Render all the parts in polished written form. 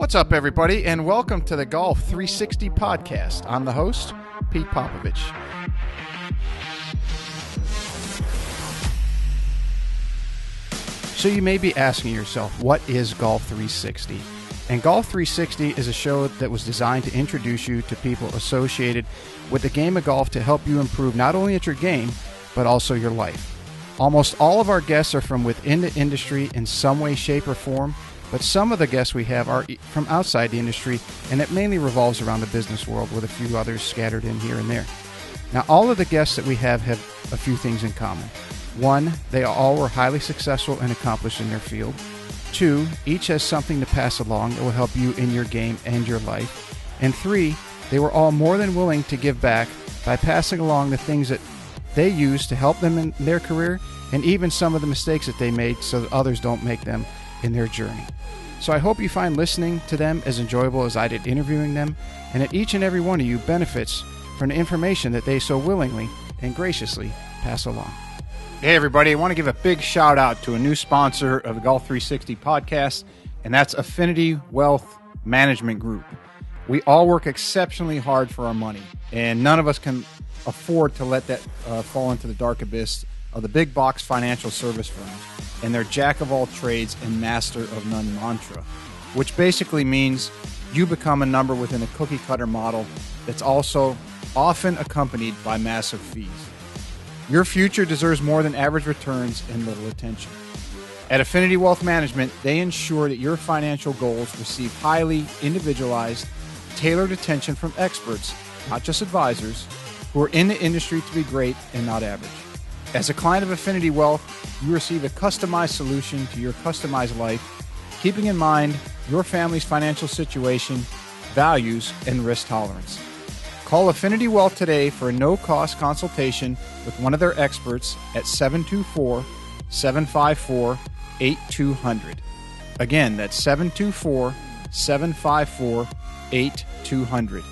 What's up, everybody, and welcome to the Golf 360 podcast. I'm the host, Pete Popovich. So you may be asking yourself, what is Golf 360? And Golf 360 is a show that was designed to introduce you to people associated with the game of golf to help you improve not only at your game, but also your life. Almost all of our guests are from within the industry in some way, shape, or form, but some of the guests we have are from outside the industry, and it mainly revolves around the business world with a few others scattered in here and there. Now, all of the guests that we have a few things in common. One, they all were highly successful and accomplished in their field. Two, each has something to pass along that will help you in your game and your life. And three, they were all more than willing to give back by passing along the things that they use to help them in their career, and even some of the mistakes that they made so that others don't make them in their journey. So I hope you find listening to them as enjoyable as I did interviewing them, and that each and every one of you benefits from the information that they so willingly and graciously pass along. Hey everybody, I want to give a big shout out to a new sponsor of the Golf 360 podcast, and that's Affinity Wealth Management Group. We all work exceptionally hard for our money, and none of us can afford to let that fall into the dark abyss of the big box financial service firms and their jack of all trades and master of none mantra, which basically means you become a number within a cookie cutter model that's also often accompanied by massive fees. Your future deserves more than average returns and little attention. At Affinity Wealth Management, they ensure that your financial goals receive highly individualized, tailored attention from experts, not just advisors, who are in the industry to be great and not average. As a client of Affinity Wealth, you receive a customized solution to your customized life, keeping in mind your family's financial situation, values, and risk tolerance. Call Affinity Wealth today for a no-cost consultation with one of their experts at 724-754-8200. Again, that's 724-754-8200.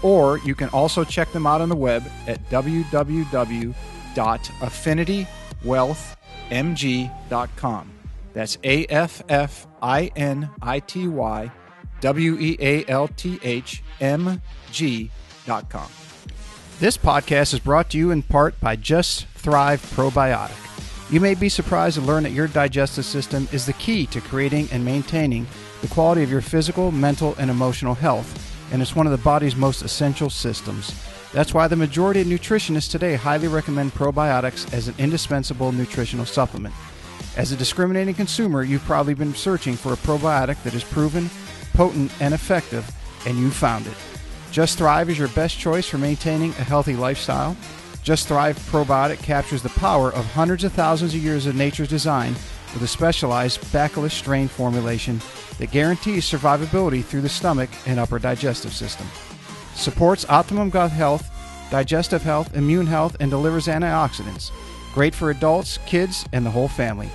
Or you can also check them out on the web at www.affinitywealthmg.com. That's AFFINITYWEALTHMG.com. This podcast is brought to you in part by Just Thrive Probiotic. You may be surprised to learn that your digestive system is the key to creating and maintaining the quality of your physical, mental, and emotional health, and it's one of the body's most essential systems. That's why the majority of nutritionists today highly recommend probiotics as an indispensable nutritional supplement. As a discriminating consumer, you've probably been searching for a probiotic that is proven, potent, and effective, and you found it. Just Thrive is your best choice for maintaining a healthy lifestyle. Just Thrive Probiotic captures the power of hundreds of thousands of years of nature's design with a specialized Bacillus strain formulation that guarantees survivability through the stomach and upper digestive system. Supports optimum gut health, digestive health, immune health, and delivers antioxidants. Great for adults, kids, and the whole family.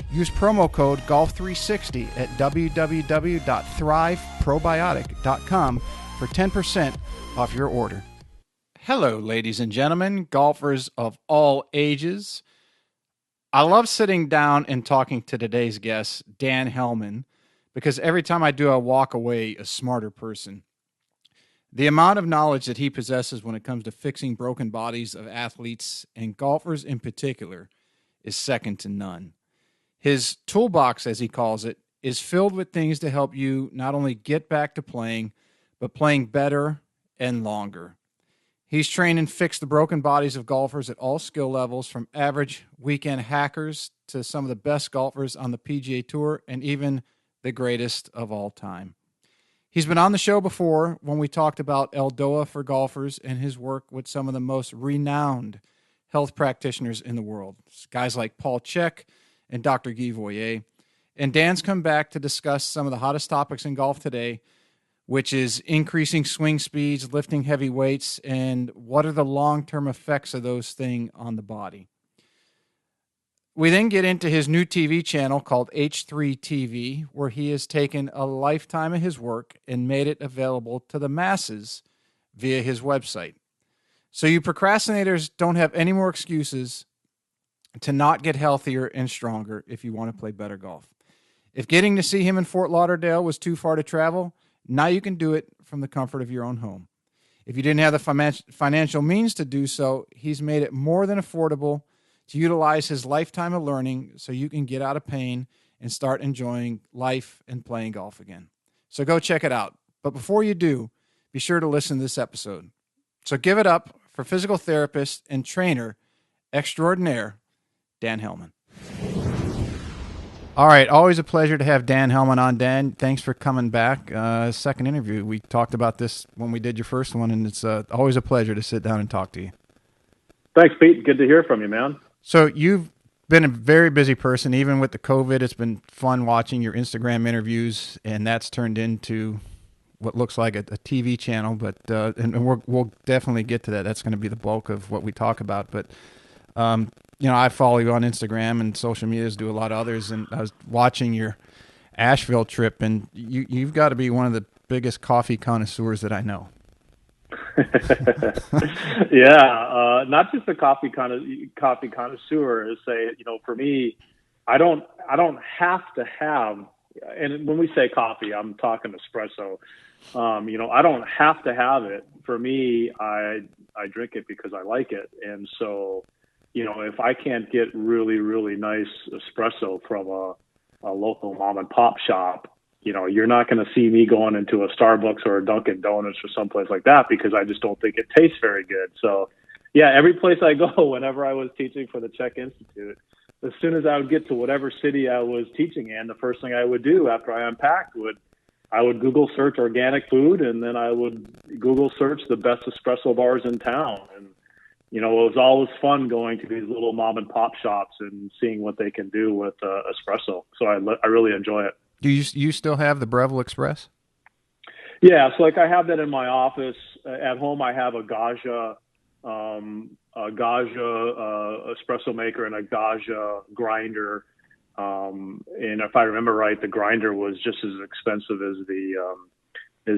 Use promo code GOLF360 at www.thriveprobiotic.com for 10% off your order. Hello, ladies and gentlemen, golfers of all ages. I love sitting down and talking to today's guest, Dan Hellman, because every time I do, I walk away a smarter person. The amount of knowledge that he possesses when it comes to fixing broken bodies of athletes and golfers in particular is second to none. His toolbox, as he calls it, is filled with things to help you not only get back to playing, but playing better and longer. He's trained and fixed the broken bodies of golfers at all skill levels, from average weekend hackers to some of the best golfers on the PGA Tour and even the greatest of all time. He's been on the show before when we talked about Eldoa for golfers and his work with some of the most renowned health practitioners in the world. Guys like Paul Chek and Dr. Guy Voyer. And Dan's come back to discuss some of the hottest topics in golf today, which is increasing swing speeds, lifting heavy weights, and what are the long-term effects of those things on the body. We then get into his new TV channel called H3 TV, where he has taken a lifetime of his work and made it available to the masses via his website. So you procrastinators don't have any more excuses to not get healthier and stronger if you want to play better golf. If getting to see him in Fort Lauderdale was too far to travel, Now you can do it from the comfort of your own home. If you didn't have the financial means to do so, he's made it more than affordable to utilize his lifetime of learning so you can get out of pain and start enjoying life and playing golf again. So go check it out. But before you do, be sure to listen to this episode. So give it up for physical therapist and trainer extraordinaire, Dan Hellman. All right, always a pleasure to have Dan Hellman on. Dan, thanks for coming back. Second interview. We talked about this when we did your first one, and it's always a pleasure to sit down and talk to you. Thanks, Pete. Good to hear from you, man. So you've been a very busy person, even with the COVID. It's been fun watching your Instagram interviews, and that's turned into what looks like a TV channel. But and we'll definitely get to that. That's going to be the bulk of what we talk about. But I follow you on Instagram and social medias, do a lot of others, and I was watching your Asheville trip, and you've got to be one of the biggest coffee connoisseurs that I know. Yeah, not just a coffee connoisseur. Is say, for me, I don't have to have, and when we say coffee, I'm talking espresso. I don't have to have it. For me, I drink it because I like it, and so. If I can't get really, really nice espresso from a local mom and pop shop, you're not going to see me going into a Starbucks or a Dunkin' Donuts or someplace like that because I just don't think it tastes very good. So, yeah, every place I go, whenever I was teaching for the Czech Institute, as soon as I would get to whatever city I was teaching in, the first thing I would do after I unpacked I would Google search organic food, and then I would Google search the best espresso bars in town. And it was always fun going to these little mom and pop shops and seeing what they can do with espresso. So I really enjoy it. Do you still have the Breville Express? Yeah, so I have that in my office. At home, I have a Gaggia espresso maker and a Gaggia grinder. And if I remember right, the grinder was just as expensive as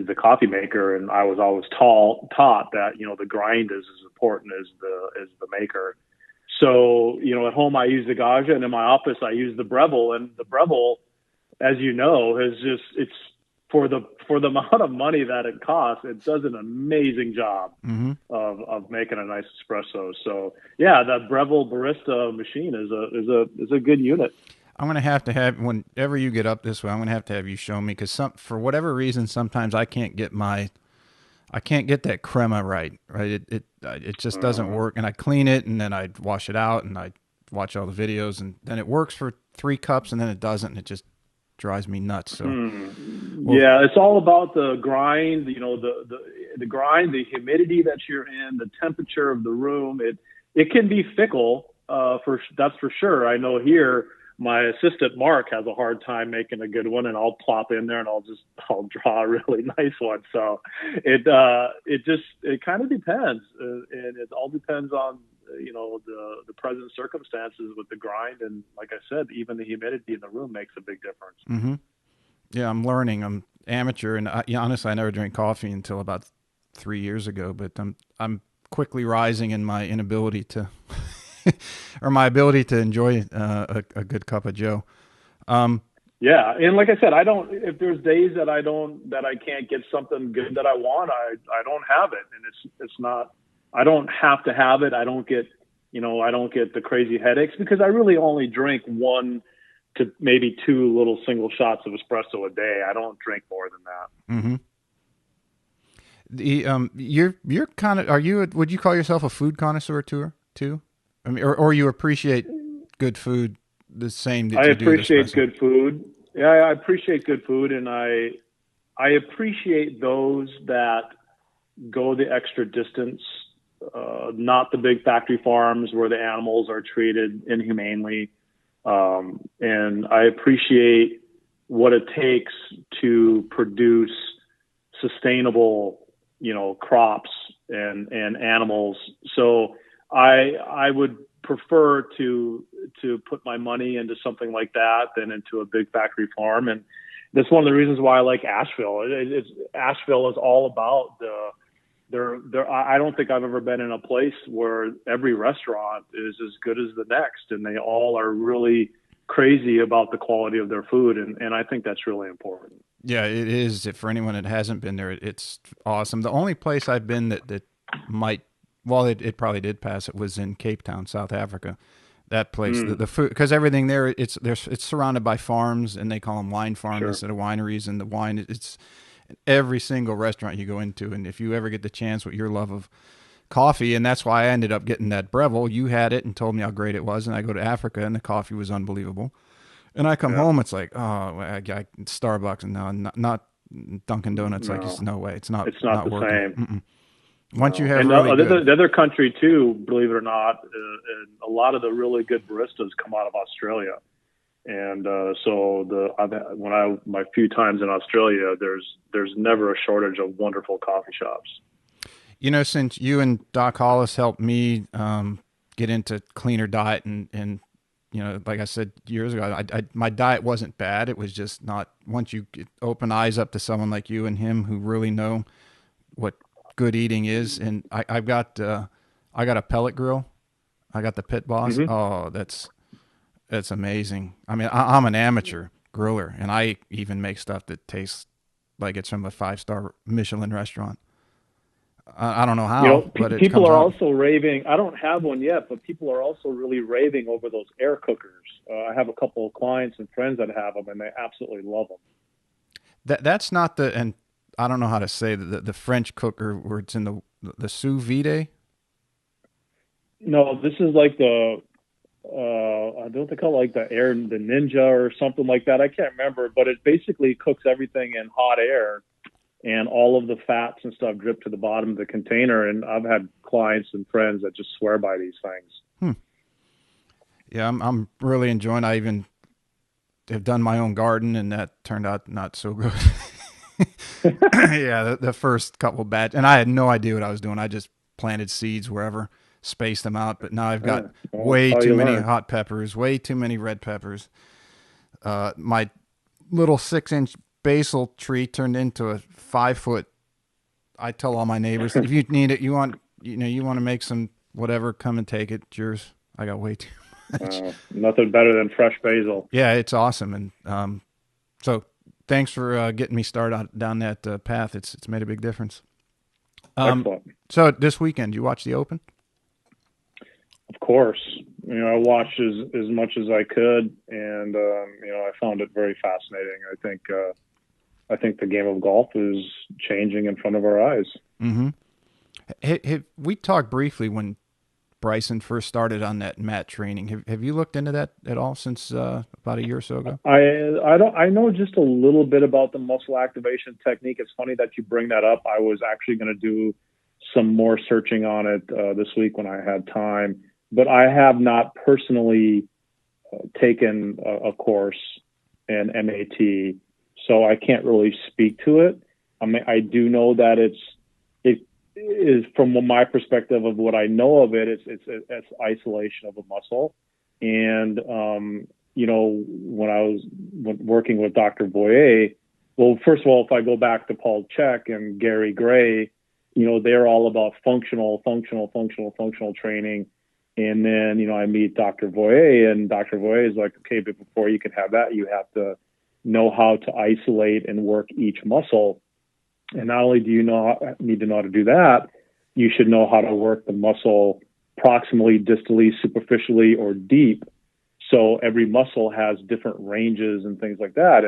the coffee maker, and I was always taught that the grind is as important as the maker. So at home I use the Gaggia, and in my office I use the Breville. And the Breville, as you know, it's for the amount of money that it costs, it does an amazing job of making a nice espresso. So yeah, that Breville barista machine is a good unit. I'm going to have, whenever you get up this way, I'm going to have you show me, because for whatever reason, sometimes I can't get that crema right. It just doesn't work. And I clean it, and then I wash it out, and I watch all the videos, and then it works for 3 cups, and then it doesn't, and it just drives me nuts. So, yeah, it's all about the grind, the grind, the humidity that you're in, the temperature of the room. It can be fickle, that's for sure. I know here, my assistant Mark has a hard time making a good one, and I'll plop in there and I'll draw a really nice one. So it kind of depends, and it all depends on the present circumstances with the grind, and like I said, even the humidity in the room makes a big difference. Mm-hmm. Yeah, I'm learning. I'm amateur, and honestly, I never drank coffee until about 3 years ago. But I'm quickly rising in my inability to. Or my ability to enjoy a good cup of Joe. Yeah, and like I said, if there's days that I can't get something good that I want, I don't have it, and it's not. I don't have to have it. I don't get the crazy headaches because I really only drink 1 to maybe 2 little single shots of espresso a day. I don't drink more than that. Mm-hmm. You're kind of, would you call yourself a food connoisseur too? I mean, or you appreciate good food the same that you do. I appreciate good food. Yeah, I appreciate good food, and I appreciate those that go the extra distance, not the big factory farms where the animals are treated inhumanely. And I appreciate what it takes to produce sustainable, crops and animals. So I would prefer to put my money into something like that than into a big factory farm. And that's one of the reasons why I like Asheville. Asheville is all about I don't think I've ever been in a place where every restaurant is as good as the next, and they all are really crazy about the quality of their food, and I think that's really important. Yeah, it is. For anyone that hasn't been there, it's awesome. The only place I've been that might, well, it probably did pass. It was in Cape Town, South Africa. That place, the food, because everything there, it's surrounded by farms, and they call them wine farms Sure. instead of wineries. And the wine, it's every single restaurant you go into. And if you ever get the chance with your love of coffee, and that's why I ended up getting that Breville. You had it and told me how great it was, and I go to Africa, and the coffee was unbelievable. And I come Yeah. home, it's like, oh, Starbucks, and no, not Dunkin' Donuts. Like, No, no way, it's not the working. same. Once you have And really good, the other country too, believe it or not, and a lot of the really good baristas come out of Australia. And my few times in Australia, there's never a shortage of wonderful coffee shops. since you and Doc Hollis helped me get into cleaner diet, and like I said years ago, my diet wasn't bad. It was just not. Once you open eyes up to someone like you and him who really know what good eating is, and I got a pellet grill. I got the Pit Boss. Mm-hmm. Oh, that's amazing. I mean, I'm an amateur griller, and I even make stuff that tastes like it's from a 5-star Michelin restaurant. I don't know how, but it people comes are out. also raving. I don't have one yet, but people are also really raving over those air cookers. I have a couple of clients and friends that have them, and they absolutely love them. That's not and I don't know how to say the French cooker where it's in the sous vide. No, this is like I don't think I like the Ninja or something like that. I can't remember, but it basically cooks everything in hot air, and all of the fats and stuff drip to the bottom of the container. And I've had clients and friends that just swear by these things. Yeah, I'm really enjoying. I even have done my own garden, and that turned out not so good. Yeah, the first couple batch, and I had no idea what I was doing. I just planted seeds wherever, spaced them out. But now I've got way too many hot peppers, way too many red peppers. My little 6-inch basil tree turned into a 5-foot. I tell all my neighbors, if you need it, you want to make some whatever, come and take it. It's yours. I got way too much. Nothing better than fresh basil. Yeah, it's awesome. And so thanks for getting me started down that path. It's made a big difference. Excellent. So this weekend, you watch the Open? Of course. I watched as much as I could, and I found it very fascinating. I think the game of golf is changing in front of our eyes. Mm-hmm. We talked briefly when Bryson first started on that mat training. Have you looked into that at all since about a year or so ago? I know just a little bit about the muscle activation technique. It's funny that you bring that up. I was actually going to do some more searching on it this week when I had time, but I have not personally taken a course in MAT, so I can't really speak to it. I mean, I do know that it is, from my perspective of what I know of it, it's isolation of a muscle. And, when I was working with Dr. Boyer, well, first of all, if I go back to Paul Chek and Gary Gray, they're all about functional training. And then, I meet Dr. Boyer, and Dr. Boyer is like, okay, but before you can have that, you have to know how to isolate and work each muscle. And not only do you need to know how to do that, you should know how to work the muscle proximally, distally, superficially, or deep. So every muscle has different ranges and things like that.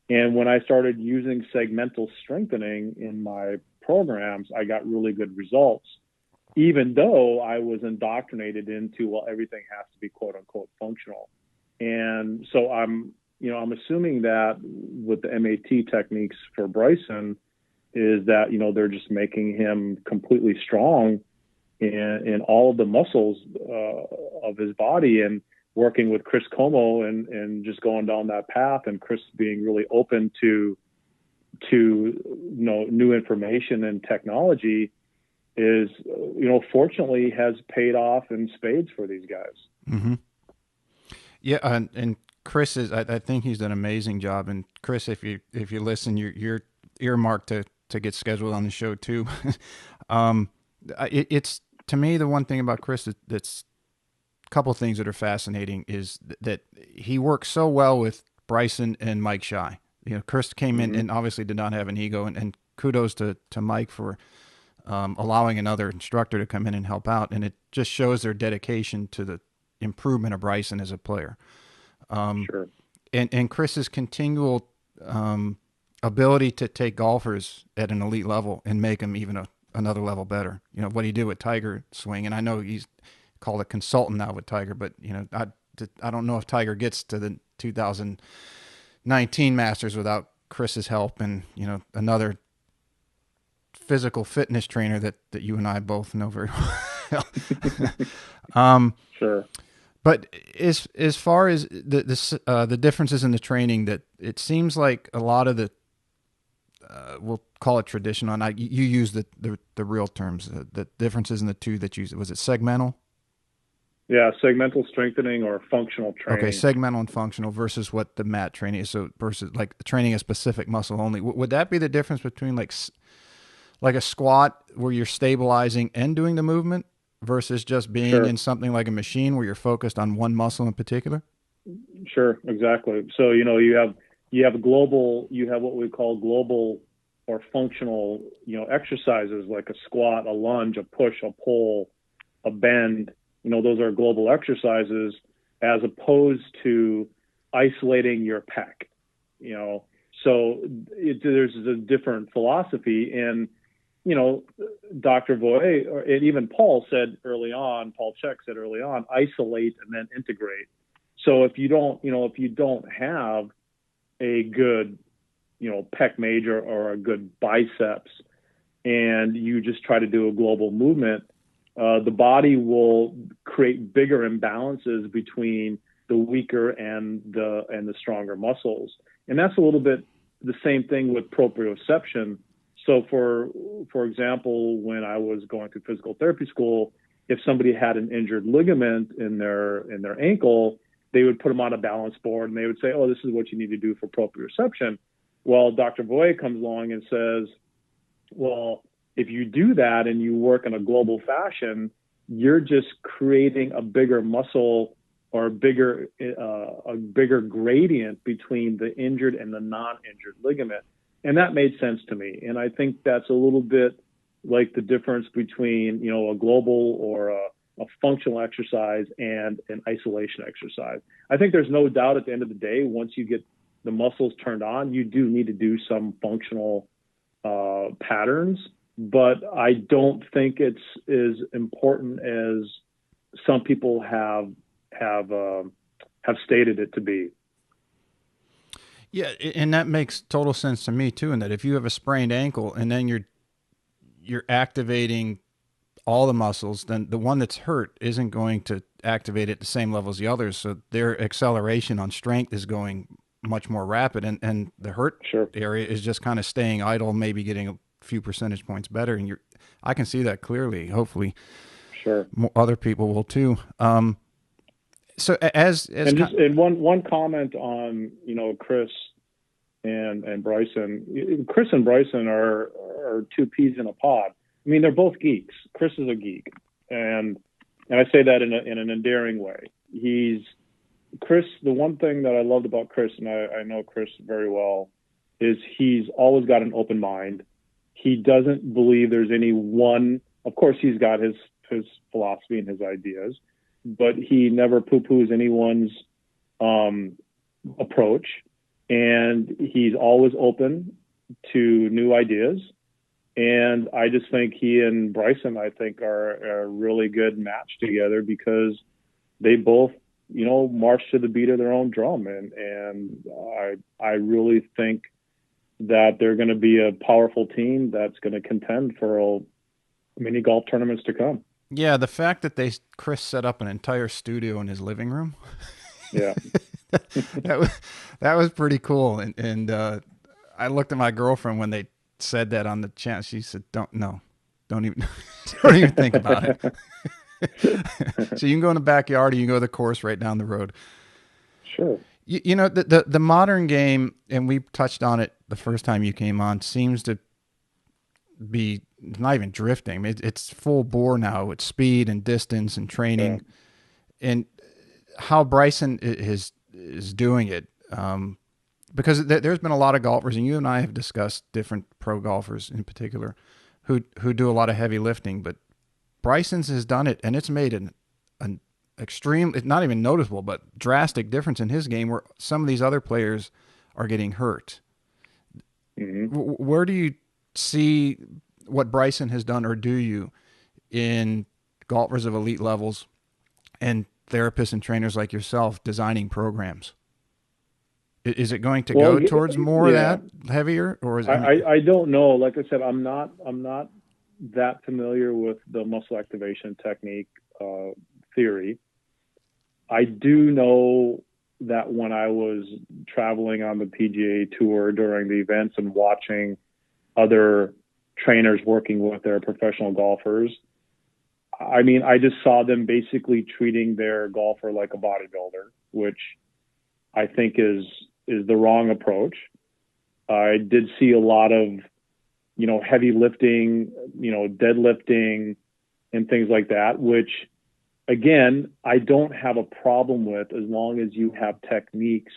And when I started using segmental strengthening in my programs, I got really good results, even though I was indoctrinated into, well, everything has to be quote unquote functional. And so I'm assuming that with the MAT techniques for Bryson is that, they're just making him completely strong in all of the muscles of his body, and working with Chris Como and just going down that path, and Chris being really open to new information and technology is, fortunately has paid off in spades for these guys. Mm-hmm. Yeah. And Chris I think he's done an amazing job. And Chris, if you listen, you're earmarked to get scheduled on the show too. It's to me, the one thing about Chris that's couple of things that are fascinating is that he works so well with Bryson and Mike Shy. Chris came in and obviously did not have an ego, and kudos to Mike for allowing another instructor to come in and help out. And it just shows their dedication to the improvement of Bryson as a player. Sure. And Chris's continual ability to take golfers at an elite level and make them even another level better. What he did with Tiger swing, and I know he's called a consultant now with Tiger, but I don't know if Tiger gets to the 2019 Masters without Chris's help and another physical fitness trainer that you and I both know very well. Sure. But as far as the differences in the training, that it seems like a lot of the we'll call it traditional, and you use the real terms, the differences in the two that you was it segmental? Yeah, segmental strengthening or functional training. Okay, segmental and functional versus what the mat training is. So versus like training a specific muscle only. Would that be the difference between like a squat where you're stabilizing and doing the movement versus just being in something like a machine where you're focused on one muscle in particular? Sure, exactly. So you have what we call global or functional exercises like a squat, a lunge, a push, a pull, a bend. Those are global exercises as opposed to isolating your pec. So there's a different philosophy. And Dr. Voy and even Paul Chek said early on, isolate and then integrate. So if you don't have a good, pec major or a good biceps, and you just try to do a global movement, the body will create bigger imbalances between the weaker and the stronger muscles. And that's a little bit the same thing with proprioception. So for example, when I was going through physical therapy school, if somebody had an injured ligament in their ankle, they would put them on a balance board and they would say, oh, this is what you need to do for proprioception. Well, Dr. Voy comes along and says, well, if you do that and you work in a global fashion, you're just creating a bigger muscle or a bigger gradient between the injured and the non-injured ligament. And that made sense to me. And I think that's a little bit like the difference between, a global or a functional exercise and an isolation exercise. I think there's no doubt at the end of the day, once you get the muscles turned on, you do need to do some functional patterns, but I don't think it's as important as some people have stated it to be. Yeah, and that makes total sense to me too. And that if you have a sprained ankle and then you're activating all the muscles, then the one that's hurt isn't going to activate at the same level as the others. So their acceleration on strength is going much more rapid, and the hurt area is just kind of staying idle, maybe getting a few percentage points better. And I can see that clearly. Hopefully, other people will too. So and one comment on Chris and Bryson. Chris and Bryson are two peas in a pod. I mean, they're both geeks. Chris is a geek, and I say that in an endearing way. Chris. The one thing that I loved about Chris, and I know Chris very well, is he's always got an open mind. He doesn't believe there's any one. Of course, he's got his philosophy and his ideas, but he never poo-poos anyone's approach, and he's always open to new ideas. And I just think he and Bryson, are a really good match together because they both, march to the beat of their own drum. And I really think that they're going to be a powerful team that's going to contend for many golf tournaments to come. Yeah, the fact that Chris set up an entire studio in his living room. Yeah. that was pretty cool. And I looked at my girlfriend when they said that on the chat. She said, don't even think about it. So you can go in the backyard or you can go to the course right down the road. Sure. The modern game, and we touched on it the first time you came on, seems to be not even drifting. It's full bore now with speed and distance and training. and how Bryson is doing it. Because there's been a lot of golfers, and you and I have discussed different pro golfers in particular, who do a lot of heavy lifting. But Bryson's has done it, and it's made an extreme, it's not even noticeable, but drastic difference in his game, where some of these other players are getting hurt. Mm-hmm. Where do you see what Bryson has done, or do you, in golfers of elite levels and therapists and trainers like yourself designing programs? Is it going to go towards more of that heavier, or is it? I don't know. Like I said, I'm not that familiar with the muscle activation technique theory. I do know that when I was traveling on the PGA Tour during the events and watching other trainers working with their professional golfers, I mean, I just saw them basically treating their golfer like a bodybuilder, which I think is the wrong approach. I did see a lot of, heavy lifting, deadlifting and things like that, which again, I don't have a problem with, as long as you have techniques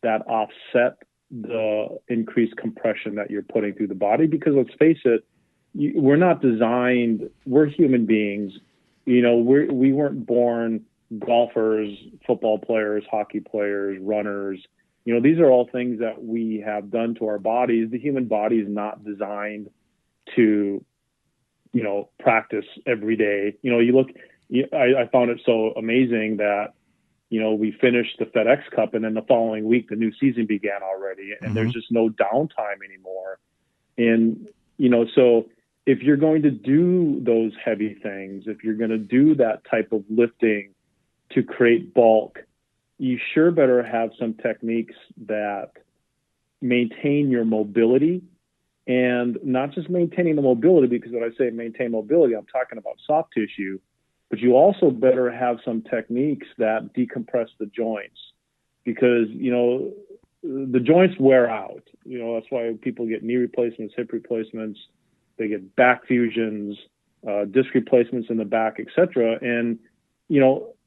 that offset the increased compression that you're putting through the body. Because let's face it, we're not designed, we're human beings. We weren't born golfers, football players, hockey players, runners. These are all things that we have done to our bodies. The human body is not designed to, practice every day. I found it so amazing that, we finished the FedEx Cup, and then the following week, the new season began already, and there's just no downtime anymore. And, so if you're going to do those heavy things, if you're going to do that type of lifting to create bulk, you sure better have some techniques that maintain your mobility, and not just maintaining the mobility, because when I say maintain mobility, I'm talking about soft tissue, but you also better have some techniques that decompress the joints, because, the joints wear out. That's why people get knee replacements, hip replacements, they get back fusions, disc replacements in the back, etc. And,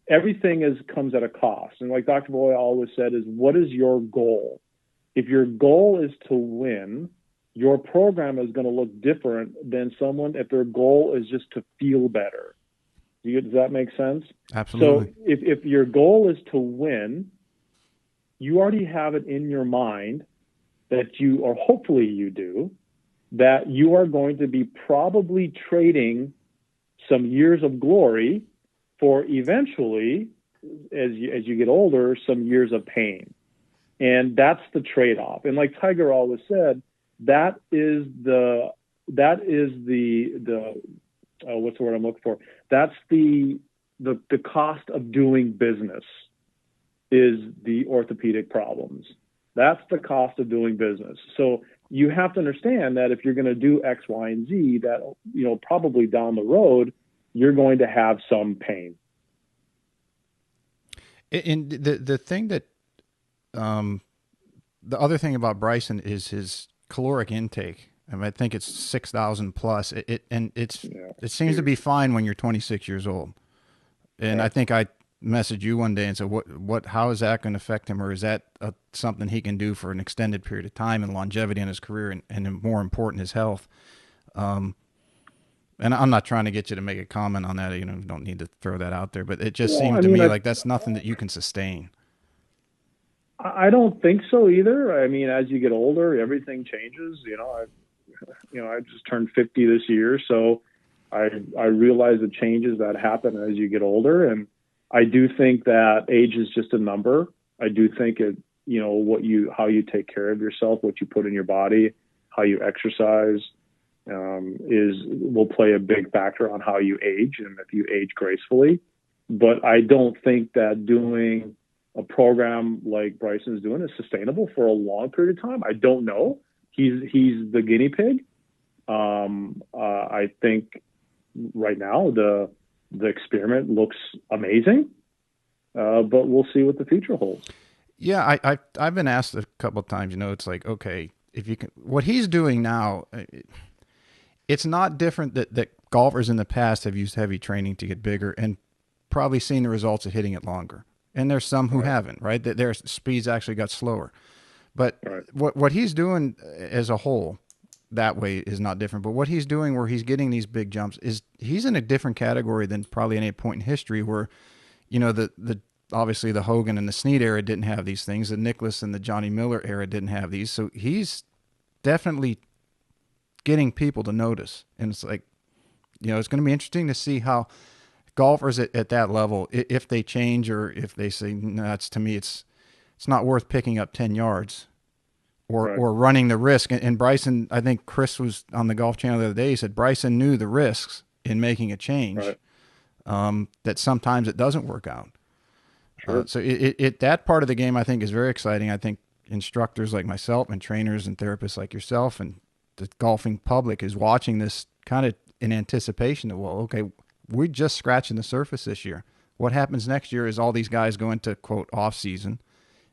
everything comes at a cost. And like Dr. Boy always said, is what is your goal? If your goal is to win, your program is going to look different than someone if their goal is just to feel better. Does that make sense? Absolutely. So if your goal is to win, you already have it in your mind that you, or hopefully you do, that you are going to be probably trading some years of glory for eventually, as you get older, some years of pain. And that's the trade-off. And like Tiger always said, that is the what's the word I'm looking for? That's the cost of doing business, is the orthopedic problems. That's the cost of doing business. So you have to understand that if you're going to do X, Y, and Z, that, probably down the road, you're going to have some pain. And the thing that, the other thing about Bryson is his caloric intake. I mean, I think it's 6,000 plus. It seems to be fine when you're 26 years old. And I think I messaged you one day and said, how is that going to affect him? Or is that something he can do for an extended period of time and longevity in his career, and more important, his health? And I'm not trying to get you to make a comment on that. You don't need to throw that out there, but it just seems to me like that's nothing that you can sustain. I don't think so either. I mean, as you get older, everything changes. I just turned 50 this year, so I realize the changes that happen as you get older, and I do think that age is just a number. I do think how you take care of yourself, what you put in your body, how you exercise, will play a big factor on how you age, and if you age gracefully. But I don't think that doing a program like Bryson's doing is sustainable for a long period of time. I don't know. He's the guinea pig. I think right now the experiment looks amazing, but we'll see what the future holds. Yeah, I've been asked a couple of times. It's like, okay, if you can, what he's doing now, it's not different that golfers in the past have used heavy training to get bigger, and probably seen the results of hitting it longer. And there's some who Right. haven't, right? That their speeds actually got slower. But Right. what he's doing as a whole that way is not different. But what he's doing where he's getting these big jumps is he's in a different category than probably any point in history where, you know, the obviously the Hogan and the Snead era didn't have these things. The Nicklaus and the Johnny Miller era didn't have these. So he's definitely getting people to notice. And it's like, you know, it's going to be interesting to see how golfers at that level, if they change or if they say, no, it's, to me, it's not worth picking up 10 yards or running the risk. And Bryson, I think Chris was on the Golf Channel the other day. He said Bryson knew the risks in making a change, that sometimes it doesn't work out. Sure. So that part of the game, I think, is very exciting. I think instructors like myself and trainers and therapists like yourself and the golfing public is watching this kind of in anticipation of, well, okay, we're just scratching the surface this year. What happens next year is all these guys go into, quote, off season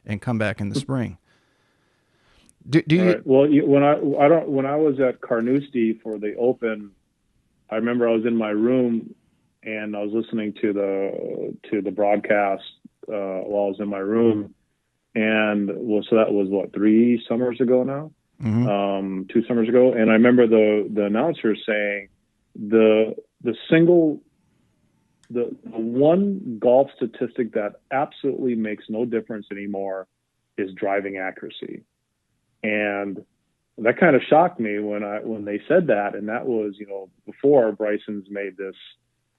and come back in the spring. Do you? Right. Well, when I was at Carnoustie for the Open, I remember I was in my room and I was listening to the broadcast while I was in my room, and so that was what, 3 summers ago now, 2 summers ago, and I remember the announcer saying the one golf statistic that absolutely makes no difference anymore is driving accuracy. And that kind of shocked me when they said that. And that was, you know, before Bryson's made this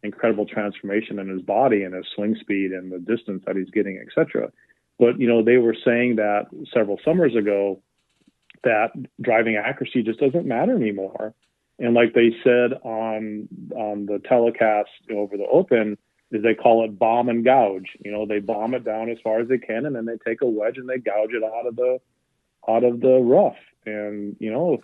incredible transformation in his body and his swing speed and the distance that he's getting, et cetera. But, you know, they were saying that several summers ago that driving accuracy just doesn't matter anymore. And like they said on the telecast over the Open, is they call it bomb and gouge. You know, they bomb it down as far as they can, and then they take a wedge and they gouge it out of the rough. And, you know,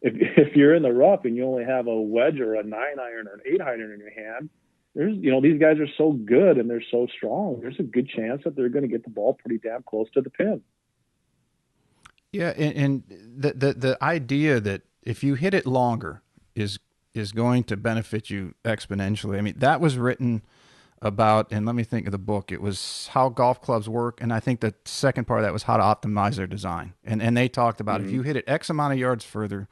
if you're in the rough and you only have a wedge or a 9-iron or an 8-iron in your hand, there's, you know, these guys are so good and they're so strong. There's a good chance that they're going to get the ball pretty damn close to the pin. Yeah. And the idea that if you hit it longer is going to benefit you exponentially. I mean, that was written about, and let me think of the book. It was How Golf Clubs Work, and I think the second part of that was How to Optimize Their Design. And they talked about if you hit it X amount of yards further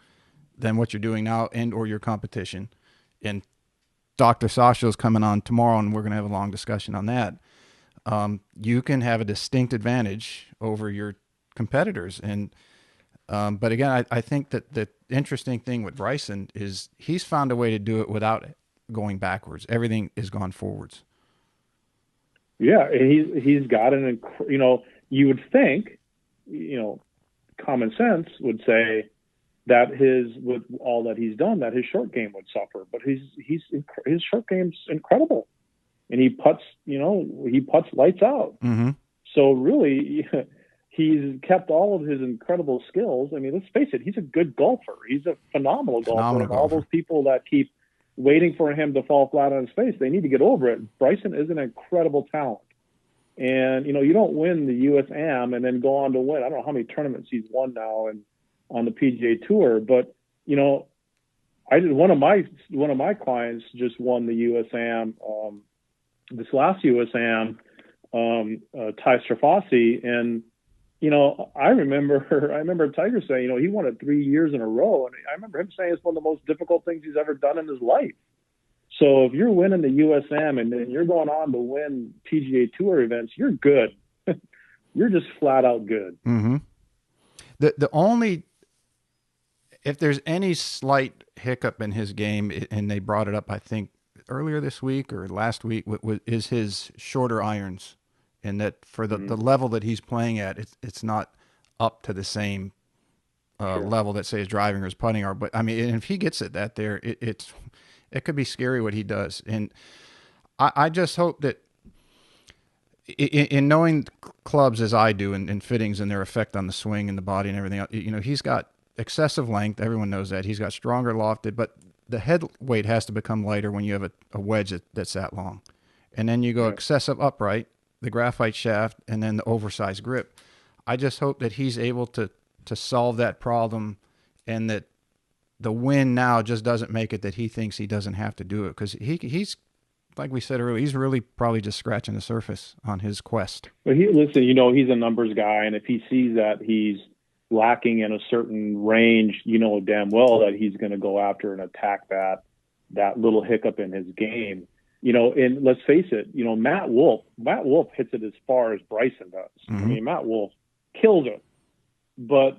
than what you're doing now and or your competition, and Dr. Sasha's coming on tomorrow, and we're going to have a long discussion on that, you can have a distinct advantage over your competitors. And but again, I think that the interesting thing with Bryson is he's found a way to do it without going backwards. Everything is gone forwards. Yeah, he's got you know, you would think, you know, common sense would say that with all that he's done, that his short game would suffer, but his short game's incredible, and he putts lights out. Mm-hmm. So really, he's kept all of his incredible skills. I mean, let's face it, he's a good golfer. He's a phenomenal golfer. And all those people that keep waiting for him to fall flat on his face, they need to get over it. Bryson is an incredible talent. And, you know, you don't win the US Am and then go on to win. I don't know how many tournaments he's won now and on the PGA Tour, but, you know, one of my clients just won the US Am, this last US Am, Ty Strafossi, and, you know, I remember Tiger saying, you know, he won it 3 years in a row. And I remember him saying it's one of the most difficult things he's ever done in his life. So if you're winning the USM and then you're going on to win PGA Tour events, you're good. You're just flat out good. Mm-hmm. If there's any slight hiccup in his game, and they brought it up, I think earlier this week or last week, is his shorter irons. And that for the level that he's playing at, it's not up to the same level that, say, his driving or his putting are. But I mean, if he gets it there, it could be scary what he does. And I just hope that in knowing clubs as I do and fittings and their effect on the swing and the body and everything else, you know, he's got excessive length. Everyone knows that. He's got stronger lofted, but the head weight has to become lighter when you have a wedge that's that long. And then you go excessive upright, the graphite shaft, and then the oversized grip. I just hope that he's able to solve that problem, and that the win now just doesn't make it that he thinks he doesn't have to do it, because he's like we said earlier, he's really probably just scratching the surface on his quest. But listen, he's a numbers guy, and if he sees that he's lacking in a certain range, damn well that he's going to go after and attack that little hiccup in his game. And let's face it, Matt Wolff hits it as far as Bryson does. Mm-hmm. I mean, Matt Wolff kills it, but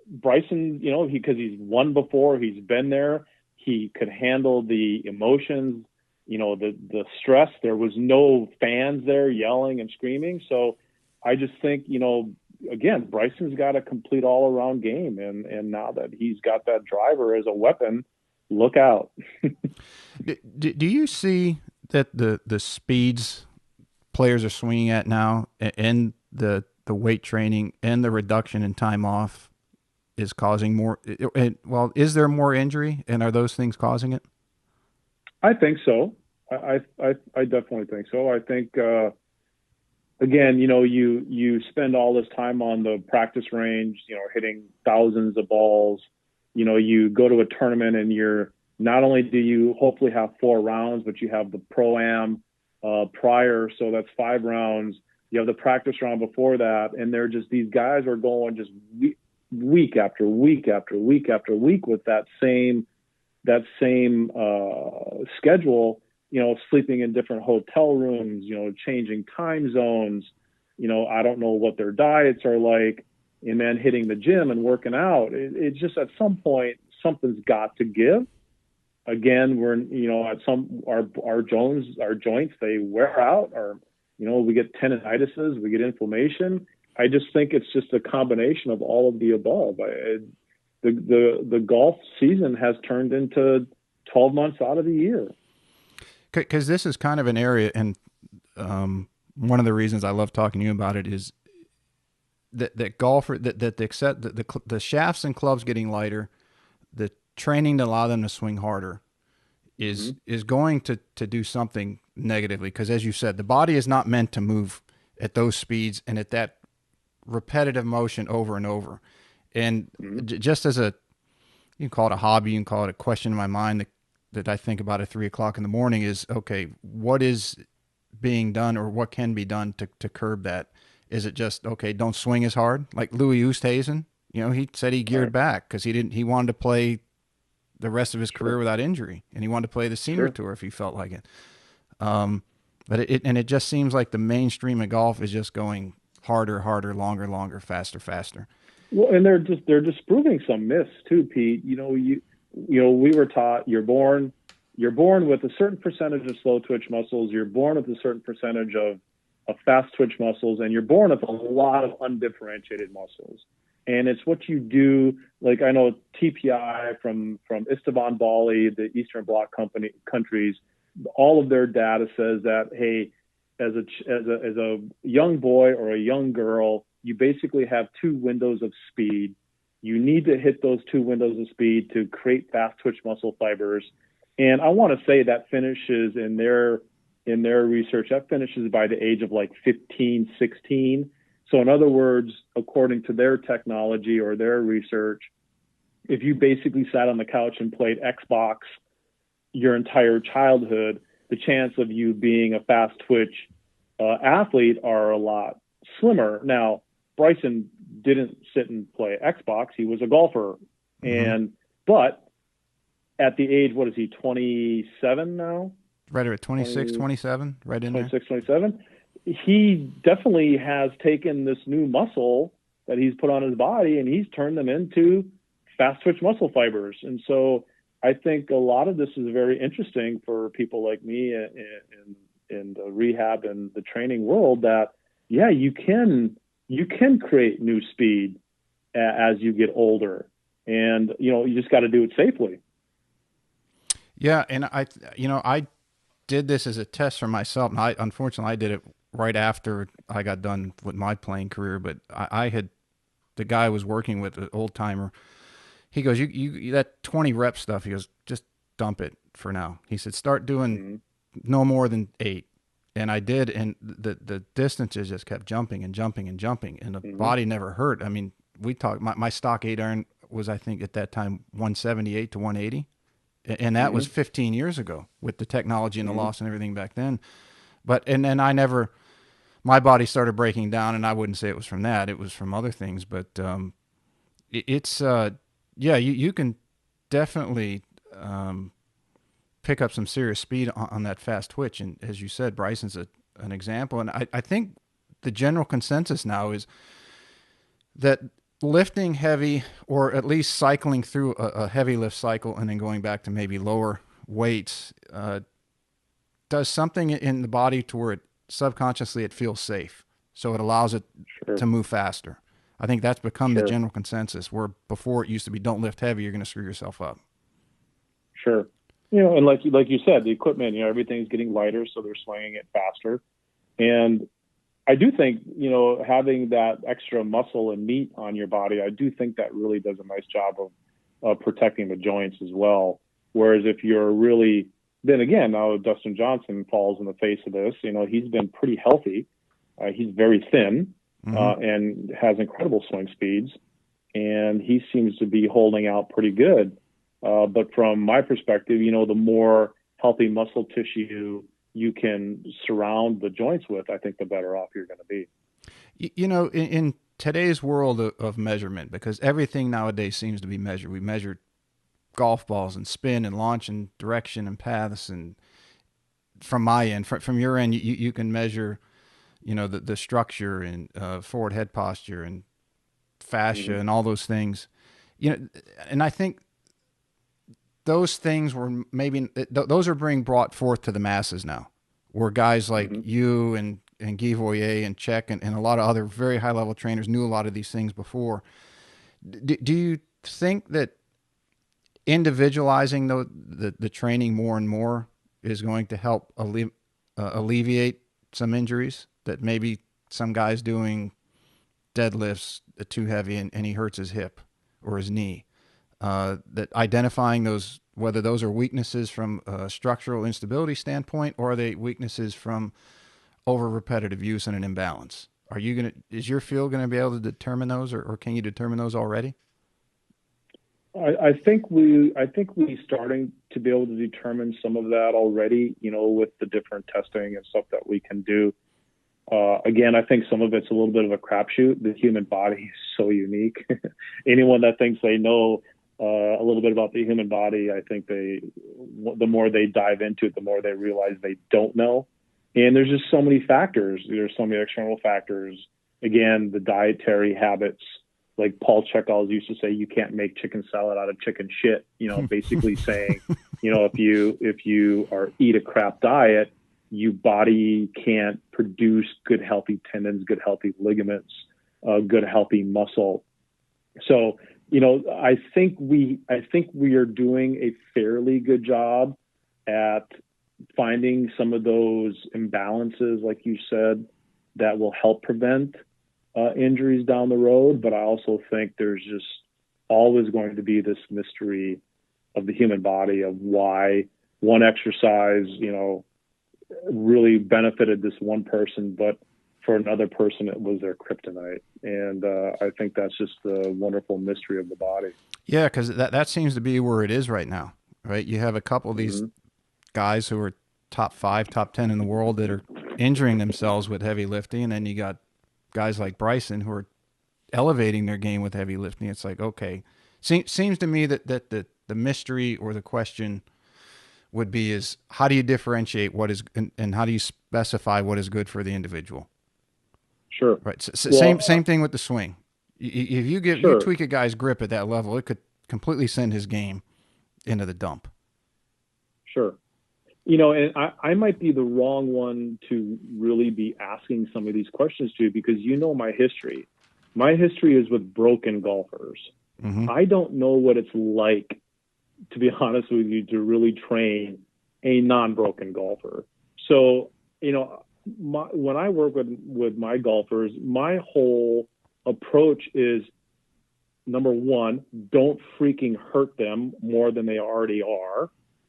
Bryson, because he's won before, he's been there, he could handle the emotions, the stress. There was no fans there yelling and screaming. So I just think, again, Bryson's got a complete all-around game, and now that he's got that driver as a weapon, look out. Do you see that the speeds players are swinging at now, and the weight training and the reduction in time off is causing more? Well, is there more injury, and are those things causing it? I think so. I definitely think so. I think again, you spend all this time on the practice range, hitting thousands of balls. You go to a tournament and not only do you hopefully have 4 rounds, but you have the pro-am prior, so that's 5 rounds. You have the practice round before that, and they're just, these guys are going just week after week after week after week with that same schedule. Sleeping in different hotel rooms, changing time zones. I don't know what their diets are like, and then hitting the gym and working out. It's just at some point something's got to give. Again, we're at our joints, they wear out, or we get tendinitises, we get inflammation. I just think it's just a combination of all of the above. The golf season has turned into 12 months out of the year. Because this is kind of an area, and one of the reasons I love talking to you about it is that golfer that the shafts and clubs getting lighter, the training to allow them to swing harder is going to do something negatively. Because as you said, the body is not meant to move at those speeds and at that repetitive motion over and over. And just as you can call it a hobby, you can call it a question in my mind that I think about at 3 o'clock in the morning is, okay, what is being done or what can be done to curb that? Is it just, okay, don't swing as hard? Like Louis Oosthuizen, he said he geared back because he wanted to play the rest of his career without injury, and he wanted to play the senior tour if he felt like it. But it just seems like the mainstream of golf is just going harder, longer, faster. Well, and they're disproving some myths too, Pete. We were taught you're born with a certain percentage of slow twitch muscles, you're born with a certain percentage of fast twitch muscles, and you're born with a lot of undifferentiated muscles. And it's what you do. Like I know TPI from Esteban Bali, the Eastern Bloc countries, all of their data says that, hey, as a young boy or a young girl, you basically have 2 windows of speed. You need to hit those 2 windows of speed to create fast twitch muscle fibers. And I want to say that finishes in their research, that finishes by the age of like 15, 16. So in other words, according to their technology or their research, if you basically sat on the couch and played Xbox your entire childhood, the chance of you being a fast twitch athlete are a lot slimmer. Now, Bryson didn't sit and play Xbox. He was a golfer. But at the age, what is he, 27 now? Right at 26, 27, right in 26, 27. He definitely has taken this new muscle that he's put on his body and he's turned them into fast twitch muscle fibers. And so I think a lot of this is very interesting for people like me in the rehab and the training world that, yeah, you can create new speed as you get older, and you just got to do it safely. Yeah, and I did this as a test for myself. And unfortunately I did it right after I got done with my playing career. But I had the guy I was working with, an old timer. He goes, "You that 20 rep stuff." He goes, "Just dump it for now." He said, "Start doing no more than 8." And I did, and the distances just kept jumping, and the body never hurt. I mean, we talked. My stock 8 iron was, I think, at that time 178 to 180, And that was 15 years ago with the technology and the loss and everything back then. And then my body started breaking down, and I wouldn't say it was from that. It was from other things. But you can definitely pick up some serious speed on that fast twitch. And as you said, Bryson's an example. And I think the general consensus now is that lifting heavy, or at least cycling through a heavy lift cycle and then going back to maybe lower weights, does something in the body to where subconsciously it feels safe. So it allows it to move faster. I think that's become the general consensus, where before it used to be, don't lift heavy, you're going to screw yourself up. Sure. And like you said, the equipment, everything's getting lighter, so they're swinging it faster. And I do think, having that extra muscle and meat on your body, I do think that really does a nice job of protecting the joints as well. Whereas if you're really, then again, now Dustin Johnson falls in the face of this. He's been pretty healthy. He's very thin and has incredible swing speeds, and he seems to be holding out pretty good. But from my perspective, the more healthy muscle tissue you can surround the joints with, I think the better off you're going to be. In today's world of measurement, because everything nowadays seems to be measured. We measure golf balls and spin and launch and direction and paths. And from my end, from your end, you can measure, the structure and forward head posture and fascia and all those things. And I think those things were those are being brought forth to the masses now, where guys like you and Guy Voyer and Czech and a lot of other very high level trainers knew a lot of these things before. Do you think that individualizing the training more and more is going to help alleviate some injuries, that maybe some guy's doing deadlifts too heavy and he hurts his hip or his knee? That identifying those, whether those are weaknesses from a structural instability standpoint, or are they weaknesses from over repetitive use and an imbalance? Is your field going to be able to determine those, or can you determine those already? I think we starting to be able to determine some of that already, with the different testing and stuff that we can do. Again, I think some of it's a little bit of a crapshoot. The human body is so unique. Anyone that thinks they know a little bit about the human body, I think the more they dive into it, the more they realize they don't know. And there's just so many factors. There's so many external factors. Again, the dietary habits, like Paul Chekov used to say, you can't make chicken salad out of chicken shit, basically saying, if you eat a crap diet, your body can't produce good, healthy tendons, good, healthy ligaments, good, healthy muscle. So, I think we are doing a fairly good job at finding some of those imbalances, like you said, that will help prevent injuries down the road. But I also think there's just always going to be this mystery of the human body, of why one exercise, really benefited this one person, but for another person, it was their kryptonite. And I think that's just the wonderful mystery of the body. Yeah, because that seems to be where it is right now, right? You have a couple of these guys who are top 5, top 10 in the world that are injuring themselves with heavy lifting, and then you got guys like Bryson who are elevating their game with heavy lifting. It's like, okay, seems to me that the mystery or the question would be is, how do you differentiate what is and how do you specify what is good for the individual? Sure. Right. So same thing with the swing. If you tweak a guy's grip at that level, it could completely send his game into the dump. Sure. And I might be the wrong one to really be asking some of these questions to, because my history. My history is with broken golfers. I don't know what it's like, to be honest with you, to really train a non-broken golfer. So, when I work with my golfers, my whole approach is, number one, don't freaking hurt them more than they already are.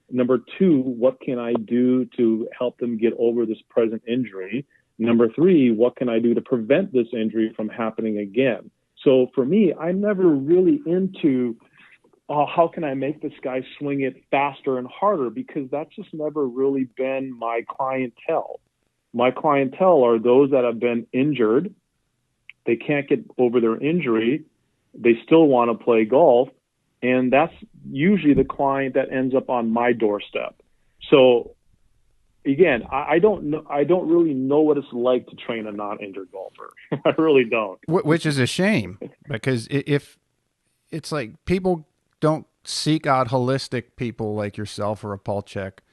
Number two, what can I do to help them get over this present injury? Number three, what can I do to prevent this injury from happening again? So for me, I'm never really into oh, how can I make this guy swing it faster and harder? Because that's just never really been my clientele. My clientele are those that have been injured. They can't get over their injury. They still want to play golf. And that's usually the client that ends up on my doorstep. So again, I don't know. I don't really know what it's like to train a non-injured golfer. I really don't. Which is a shame, because if it's like people don't seek out holistic people like yourself or a Paul Check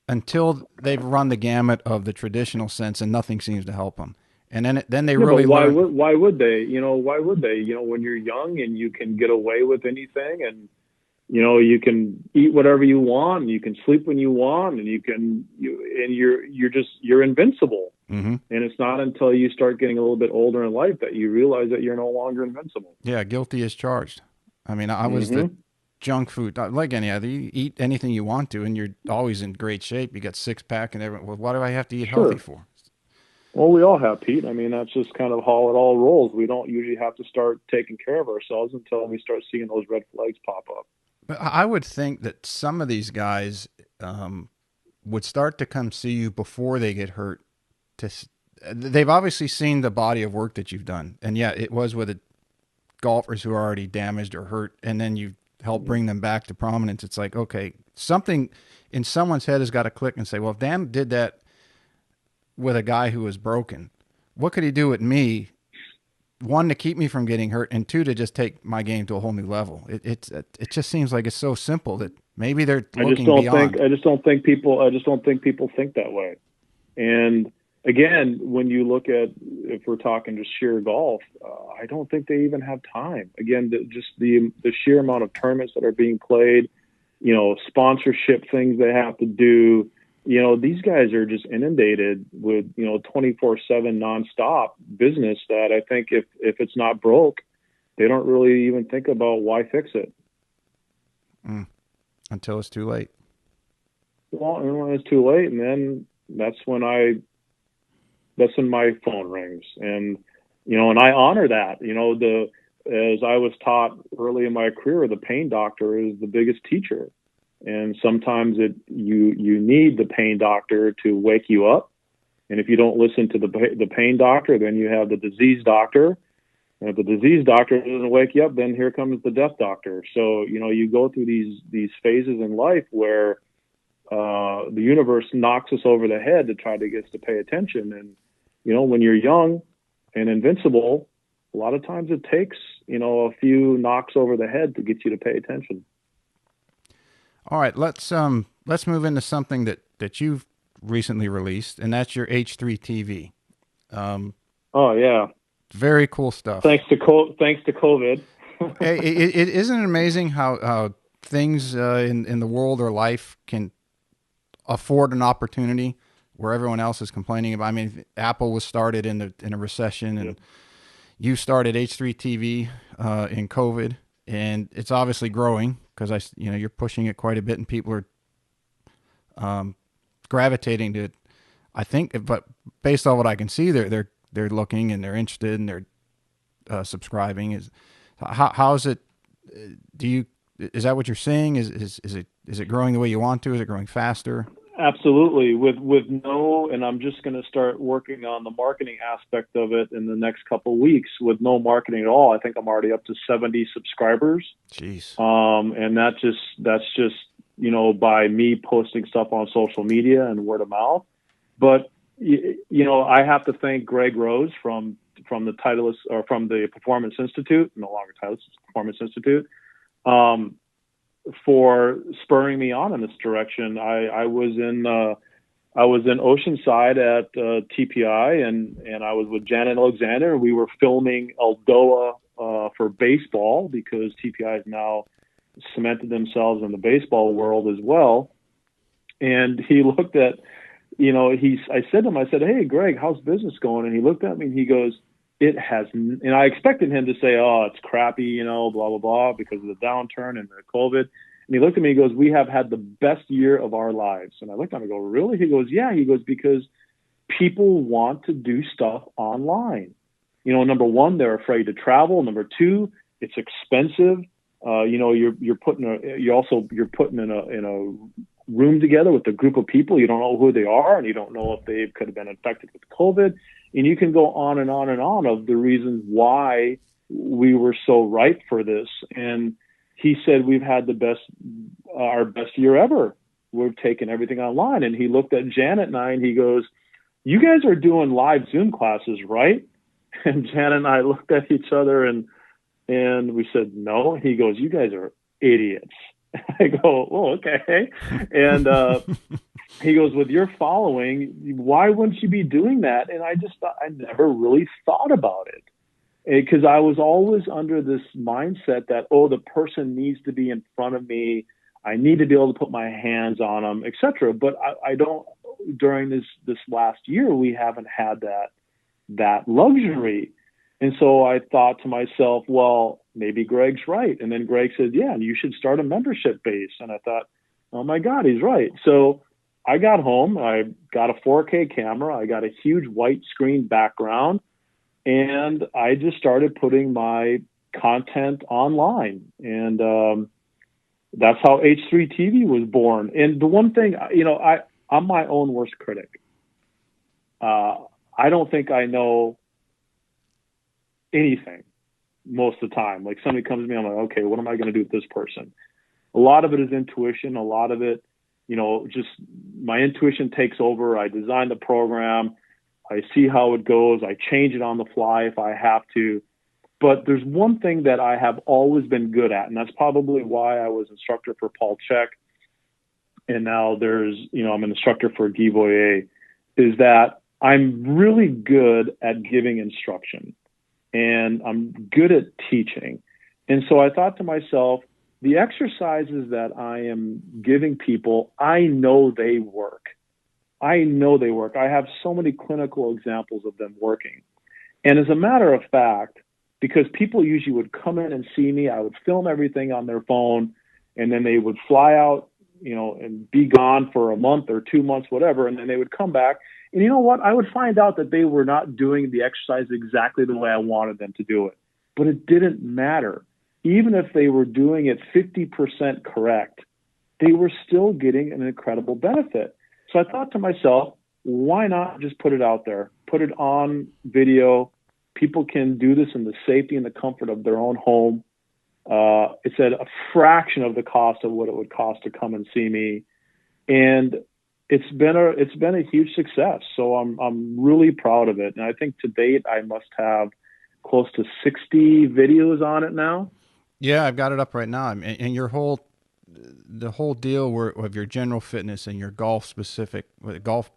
until they've run the gamut of the traditional sense and nothing seems to help them. And then they really but learn. why would they? Why would they? When you're young and you can get away with anything, and you can eat whatever you want, and you can sleep when you want, and you're invincible. Mm-hmm. And it's not until you start getting a little bit older in life that you realize that you're no longer invincible. Yeah, guilty as charged. I mean, I was the junk food, like any other. You eat anything you want to, and you're always in great shape. You got six pack and everything. Well, why do I have to eat healthy for? Well, we all have, Pete. I mean, that's just kind of how it all rolls. We don't usually have to start taking care of ourselves until we start seeing those red flags pop up. But I would think that some of these guys would start to come see you before they get hurt. They've obviously seen the body of work that you've done. And yeah, it was with golfers who are already damaged or hurt, and then you help bring them back to prominence. It's like, okay, something in someone's head has got to click and say, well, if Dan did that with a guy who was broken, what could he do with me? One, to keep me from getting hurt, and two, to just take my game to a whole new level. It just seems like it's so simple that maybe they're looking beyond. I just don't think people think that way. And again, when you look at, if we're talking just sheer golf, I don't think they even have time. Again, just the sheer amount of tournaments that are being played, sponsorship things they have to do. These guys are just inundated with, 24/7 nonstop business that I think if it's not broke, they don't really even think about why fix it. Until it's too late. Well, and when it's too late, and then that's when my phone rings, and I honor that. As I was taught early in my career, the pain doctor is the biggest teacher. And sometimes you need the pain doctor to wake you up. And if you don't listen to the pain doctor, then you have the disease doctor. And if the disease doctor doesn't wake you up, then here comes the death doctor. So, you go through these phases in life where the universe knocks us over the head to try to get us to pay attention. And, when you're young and invincible, a lot of times it takes, a few knocks over the head to get you to pay attention. All right, let's move into something that you've recently released, and that's your H3 TV. Oh yeah, very cool stuff. Thanks to COVID. Hey, it isn't it amazing how things in the world or life can afford an opportunity where everyone else is complaining about. I mean, Apple was started in a recession, and you started H3 TV in COVID, and it's obviously growing. Because you're pushing it quite a bit, and people are gravitating to it. I think, but based on what I can see, they're looking and they're interested and they're subscribing. How's it? Is that what you're seeing? Is it growing the way you want to? Is it growing faster? Absolutely. And I'm just going to start working on the marketing aspect of it in the next couple of weeks with no marketing at all. I think I'm already up to 70 subscribers. Jeez. And that's just, by me posting stuff on social media and word of mouth. But, I have to thank Greg Rose from the Titleist, or from the Performance Institute, no longer Titleist, Performance Institute, for spurring me on in this direction. I was in Oceanside at TPI, and I was with Janet Alexander. We were filming Aldoa for baseball, because TPI has now cemented themselves in the baseball world as well. And he looked at, I said to him, "Hey, Greg, how's business going?" And he looked at me and he goes, "It has," and I expected him to say, "Oh, it's crappy, blah, blah, blah, because of the downturn and the COVID." And he looked at me, he goes, "We have had the best year of our lives." And I looked at him and go, "Really?" He goes, "Yeah." He goes, "Because people want to do stuff online. Number one, they're afraid to travel. Number two, it's expensive. You're putting in a room together with a group of people. You don't know who they are, and you don't know if they could have been infected with COVID. And you can go on and on and on of the reasons why we were so ripe for this. And he said, we've had our best year ever. We've taken everything online. And he looked at Janet and I, and he goes, you guys are doing live Zoom classes, right? And Janet and I looked at each other and we said, no. He goes, you guys are idiots. I go, oh, okay. And he goes, with your following, why wouldn't you be doing that? And I just thought, I never really thought about it, because I was always under this mindset that, oh, the person needs to be in front of me. I need to be able to put my hands on them, etc. But I don't, during this last year, we haven't had that luxury. And so I thought to myself, well, maybe Greg's right. And then Greg said, yeah, you should start a membership base. And I thought, oh my God, he's right. So I got home, I got a 4K camera, I got a huge white screen background, and I just started putting my content online. And that's how H3 TV was born. And the one thing, I'm my own worst critic. I don't think I know anything most of the time. Like, somebody comes to me, I'm like, okay, what am I going to do with this person? A lot of it is intuition. A lot of it, just my intuition takes over. I design the program. I see how it goes. I change it on the fly if I have to. But there's one thing that I have always been good at, and that's probably why I was instructor for Paul Chek, and now I'm an instructor for Guy Voyer, is that I'm really good at giving instruction, and I'm good at teaching. And so I thought to myself, the exercises that I am giving people, I know they work. I know they work. I have so many clinical examples of them working. And as a matter of fact, because people usually would come in and see me, I would film everything on their phone, and then they would fly out, and be gone for a month or 2 months, whatever, and then they would come back. And you know what? I would find out that they were not doing the exercise exactly the way I wanted them to do it. But it didn't matter. Even if they were doing it 50% correct, they were still getting an incredible benefit. So I thought to myself, why not just put it out there, put it on video? People can do this in the safety and the comfort of their own home. It's at a fraction of the cost of what it would cost to come and see me. And it's been a huge success. So I'm really proud of it. And I think to date, I must have close to 60 videos on it now. Yeah, I've got it up right now. And the whole deal of your general fitness and your golf specific, golf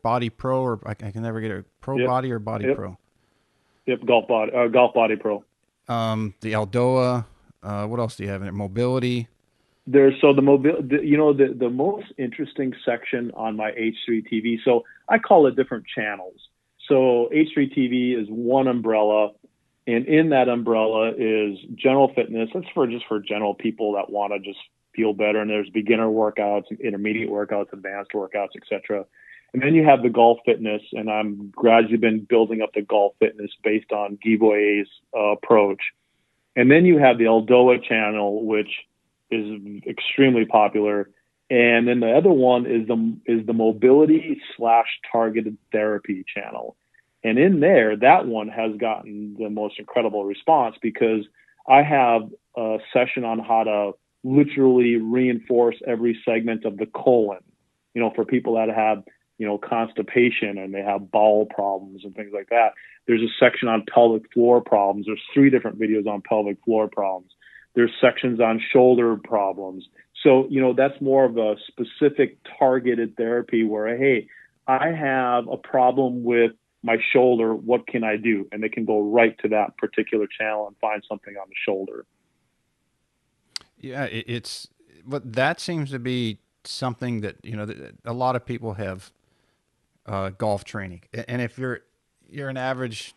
body pro, or I can never get it, pro body or body pro. Yep, golf body pro. The Aldoa. What else do you have in it? Mobility. There's the most interesting section on my H3 TV. So I call it different channels. So H3 TV is one umbrella, and in that umbrella is general fitness. That's for general people that want to just feel better. And there's beginner workouts, intermediate workouts, advanced workouts, etc. And then you have the golf fitness, and I'm gradually been building up the golf fitness based on Guy Voyer's approach. And then you have the Aldoa channel, which is extremely popular. And then the other one is the mobility / targeted therapy channel. And in there, that one has gotten the most incredible response, because I have a session on how to literally reinforce every segment of the colon, for people that have, constipation and they have bowel problems and things like that. There's a section on pelvic floor problems. There's 3 different videos on pelvic floor problems. There's sections on shoulder problems. So, that's more of a specific targeted therapy where, hey, I have a problem with my shoulder. What can I do? And they can go right to that particular channel and find something on the shoulder. Yeah, but that seems to be something that, a lot of people have golf training. And if you're an average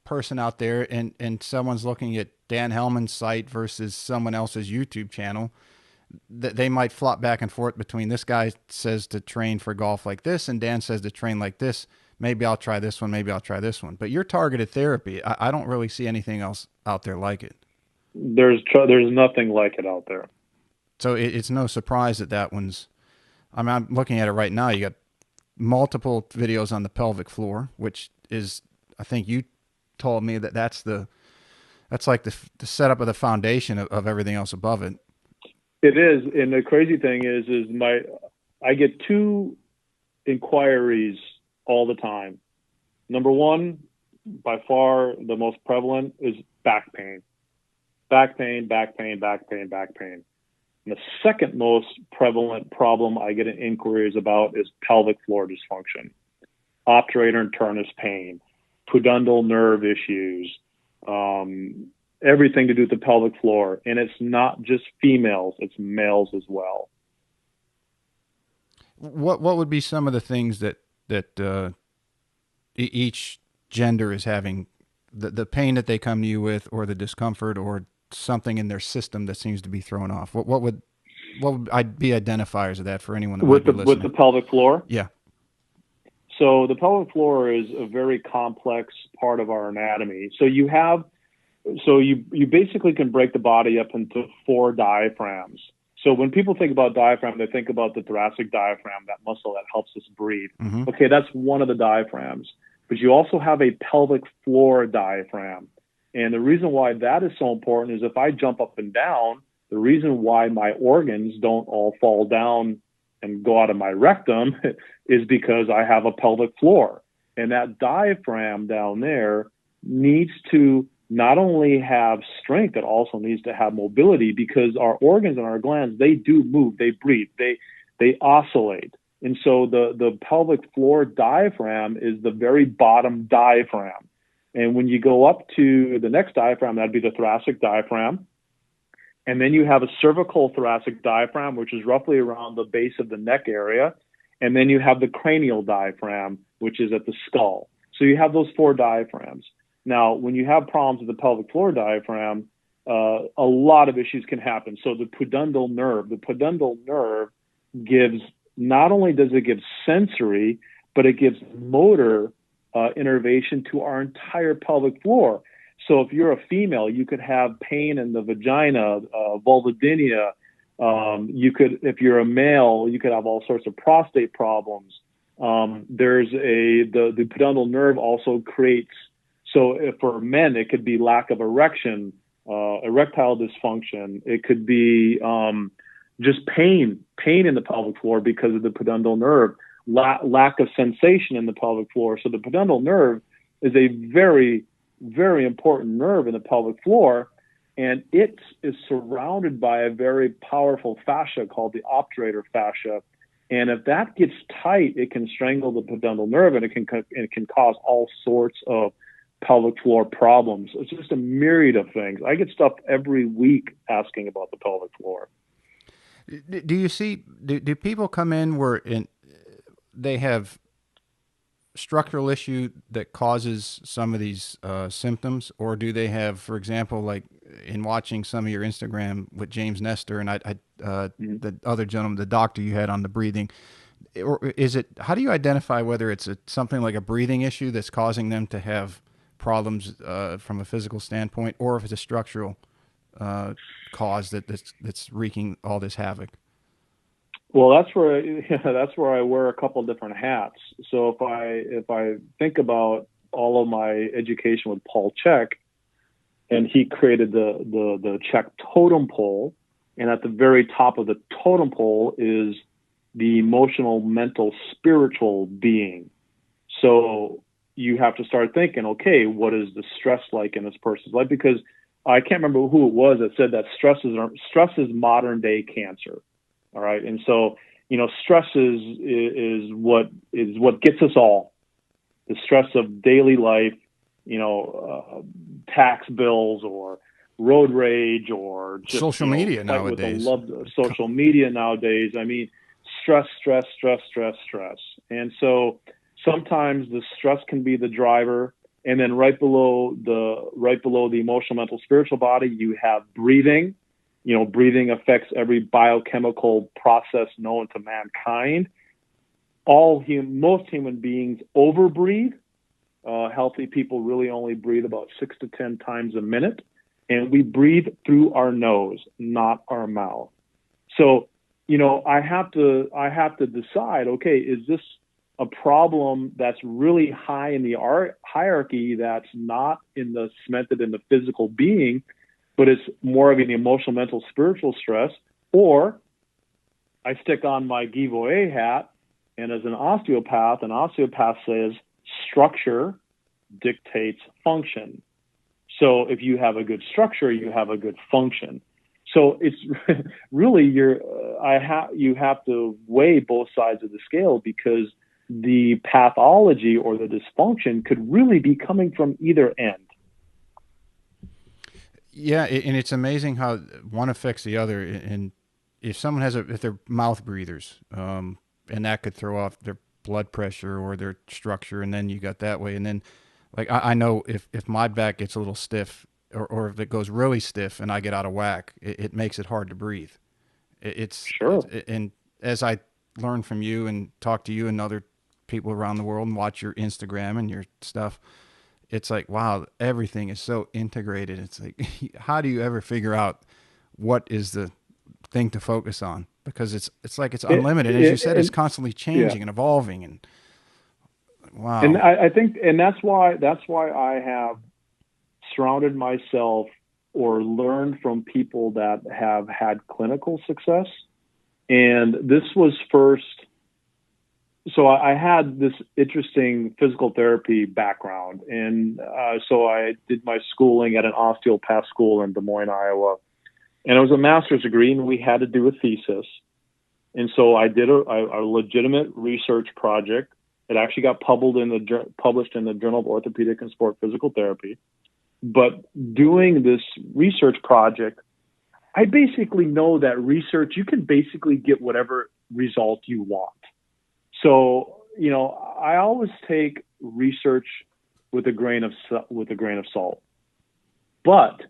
person out there and someone's looking at Dan Hellman's site versus someone else's YouTube channel, they might flop back and forth between, this guy says to train for golf like this and Dan says to train like this. Maybe I'll try this one. Maybe I'll try this one. But your targeted therapy, I don't really see anything else out there like it. There's nothing like it out there. So it's no surprise that one's. I mean, I'm looking at it right now. You got multiple videos on the pelvic floor, which is, I think you told me that's like the setup of the foundation of everything else above it. It is, and the crazy thing is I get two inquiries all the time. Number one, by far the most prevalent, is back pain. Back pain, back pain, back pain, back pain. And the second most prevalent problem I get in inquiries about is pelvic floor dysfunction, obturator and turnus pain, pudendal nerve issues, everything to do with the pelvic floor. And it's not just females, it's males as well. What would be some of the things that each gender is having, the pain that they come to you with, or the discomfort, or something in their system that seems to be thrown off? What would be identifiers of that for anyone that might be listening? With the pelvic floor? Yeah. So the pelvic floor is a very complex part of our anatomy. So you basically can break the body up into 4 diaphragms. So when people think about diaphragm, they think about the thoracic diaphragm, that muscle that helps us breathe. Mm-hmm. Okay, that's one of the diaphragms. But you also have a pelvic floor diaphragm. And the reason why that is so important is if I jump up and down, the reason why my organs don't all fall down and go out of my rectum is because I have a pelvic floor. And that diaphragm down there needs to not only have strength, it also needs to have mobility, because our organs and our glands, they do move, they breathe, they oscillate. And so the pelvic floor diaphragm is the very bottom diaphragm. And when you go up to the next diaphragm, that'd be the thoracic diaphragm. And then you have a cervical thoracic diaphragm, which is roughly around the base of the neck area. And then you have the cranial diaphragm, which is at the skull. So you have those 4 diaphragms. Now, when you have problems with the pelvic floor diaphragm, a lot of issues can happen. So the pudendal nerve gives, not only does it give sensory, but it gives motor innervation to our entire pelvic floor. So if you're a female, you could have pain in the vagina, vulvodynia. If you're a male, you could have all sorts of prostate problems. The pudendal nerve also creates, so if for men, it could be lack of erection, erectile dysfunction. It could be just pain in the pelvic floor because of the pudendal nerve, lack of sensation in the pelvic floor. So the pudendal nerve is a very, very important nerve in the pelvic floor, and it is surrounded by a very powerful fascia called the obturator fascia. And if that gets tight, it can strangle the pudendal nerve, and it can cause all sorts of pelvic floor problems. It's just a myriad of things. I get stuff every week asking about the pelvic floor. Do you see, do people come in where they have structural issue that causes some of these symptoms, or do they have, for example, like in watching some of your Instagram with James Nestor and the other gentleman, the doctor you had on the breathing, or is it, how do you identify whether it's something like a breathing issue that's causing them to have problems from a physical standpoint, or if it's a structural cause that's wreaking all this havoc? Well, that's where I wear a couple different hats. So if I think about all of my education with Paul Chek, and he created the Chek totem pole, and at the very top of the totem pole is the emotional, mental, spiritual being. So you have to start thinking, okay, what is the stress like in this person's life? Because I can't remember who it was that said that stress is modern day cancer. All right. And so, stress is what gets us all. The stress of daily life, tax bills or road rage or just social media nowadays. Social media nowadays. I mean, stress. And so sometimes the stress can be the driver. And then right below the emotional, mental, spiritual body, you have breathing. Breathing affects every biochemical process known to mankind. Most human beings overbreathe. Healthy people really only breathe about 6 to 10 times a minute. and we breathe through our nose, not our mouth. So, I have to decide, okay, is this a problem that's really high in the hierarchy, that's not cemented in the physical being, but it's more of an emotional, mental, spiritual stress? Or I stick on my Guy Voyer hat, and as an osteopath says structure dictates function. So if you have a good structure, you have a good function. So it's really you have to weigh both sides of the scale, because the pathology or the dysfunction could really be coming from either end. Yeah, and it's amazing how one affects the other. And if someone if they're mouth breathers, and that could throw off their blood pressure or their structure, and then you got that way. And then, like, I know if my back gets a little stiff, or if it goes really stiff and I get out of whack, it makes it hard to breathe. Sure. And as I learn from you and talk to you and other people around the world and watch your Instagram and your stuff, it's like, wow, everything is so integrated. It's like, how do you ever figure out what is the thing to focus on? Because it's like it's unlimited. As you said, it's constantly changing and evolving. And wow. And I think, and that's why I have surrounded myself or learned from people that have had clinical success. And this was first. So I had this interesting physical therapy background. And so I did my schooling at an osteopath school in Des Moines, Iowa. And it was a master's degree, and we had to do a thesis. And so I did a legitimate research project. It actually got published in the Journal of Orthopedic and Sport Physical Therapy. But doing this research project, I basically know that research, you can basically get whatever result you want. So, I always take research with a grain of salt. But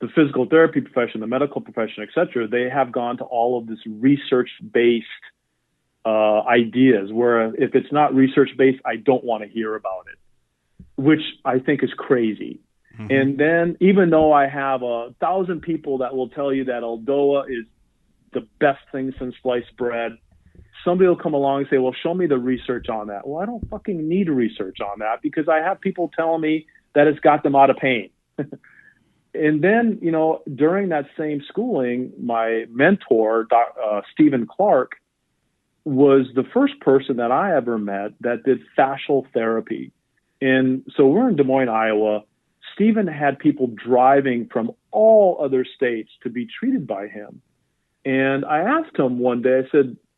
the physical therapy profession, the medical profession, et cetera, they have gone to all of this research-based ideas, where if it's not research-based, I don't want to hear about it, which I think is crazy. Mm-hmm. And then, even though I have 1,000 people that will tell you that Aldoa is the best thing since sliced bread, somebody will come along and say, well, show me the research on that. Well, I don't fucking need research on that, because I have people telling me that it's got them out of pain. And then, during that same schooling, my mentor, Stephen Clark, was the first person that I ever met that did fascial therapy. And so we're in Des Moines, Iowa. Stephen had people driving from all other states to be treated by him. And I asked him one day,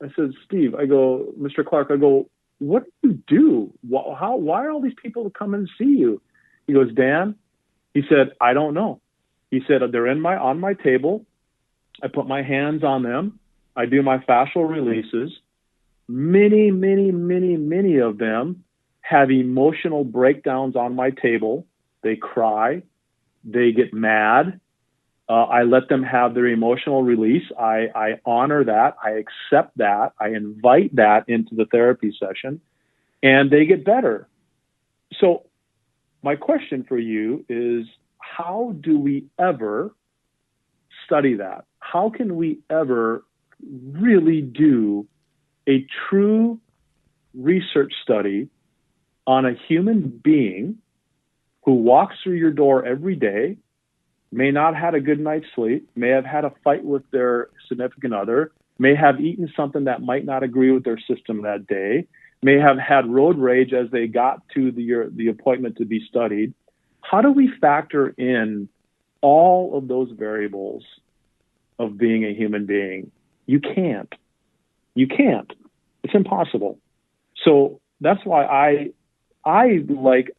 I said, Steve, I go, Mr. Clark, I go, what do you do? Why are all these people coming to see you? He goes, Dan, he said, I don't know. He said, they're on my table. I put my hands on them. I do my fascial releases. Many, many, many, many of them have emotional breakdowns on my table. They cry. They get mad. I let them have their emotional release. I honor that. I accept that. I invite that into the therapy session, and they get better. So my question for you is, how do we ever study that? How can we ever really do a true research study on a human being who walks through your door every day, may not have had a good night's sleep, may have had a fight with their significant other, may have eaten something that might not agree with their system that day, may have had road rage as they got to the appointment to be studied? How do we factor in all of those variables of being a human being? You can't. It's impossible. So that's why I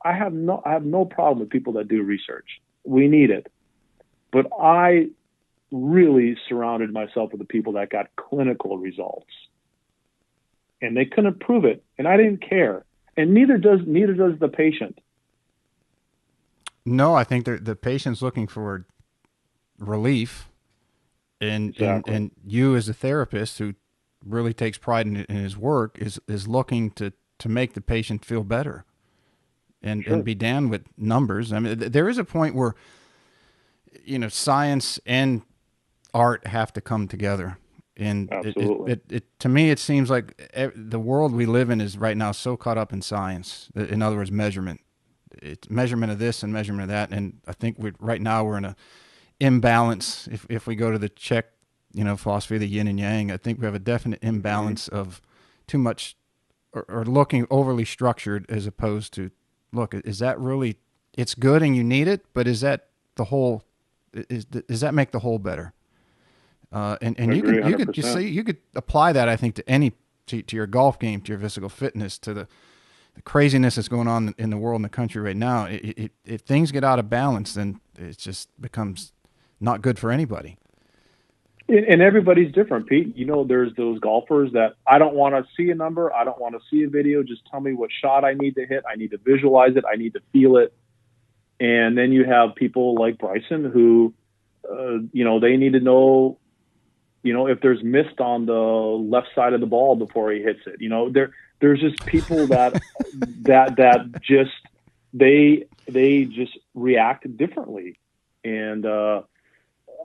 have no problem with people that do research. We need it. But I really surrounded myself with the people that got clinical results. And they couldn't prove it, and I didn't care. And neither does the patient. No, I think the patient's looking for relief, and Exactly. and you as a therapist who really takes pride in his work is looking to make the patient feel better, and Sure. and be damned with numbers. I mean, there is a point where science and art have to come together. And Absolutely. to me, it seems like the world we live in is right now so caught up in science. In other words, measurement. It's measurement of this and measurement of that. And I think right now we're in a imbalance. If we go to the Czech, philosophy of the yin and yang, I think we have a definite imbalance of too much or looking overly structured as opposed to, look, is that really, it's good and you need it, but is that the whole, does that make the whole better? And I you agree could 100%. you could apply that, I think, to your golf game, to your physical fitness, to the craziness that's going on in the world and the country right now. If things get out of balance, then it just becomes not good for anybody. And everybody's different, Pete. There's those golfers that I don't want to see a number. I don't want to see a video. Just tell me what shot I need to hit. I need to visualize it. I need to feel it. And then you have people like Bryson who, they need to know, if there's mist on the left side of the ball before he hits it. There's just people that just they just react differently. And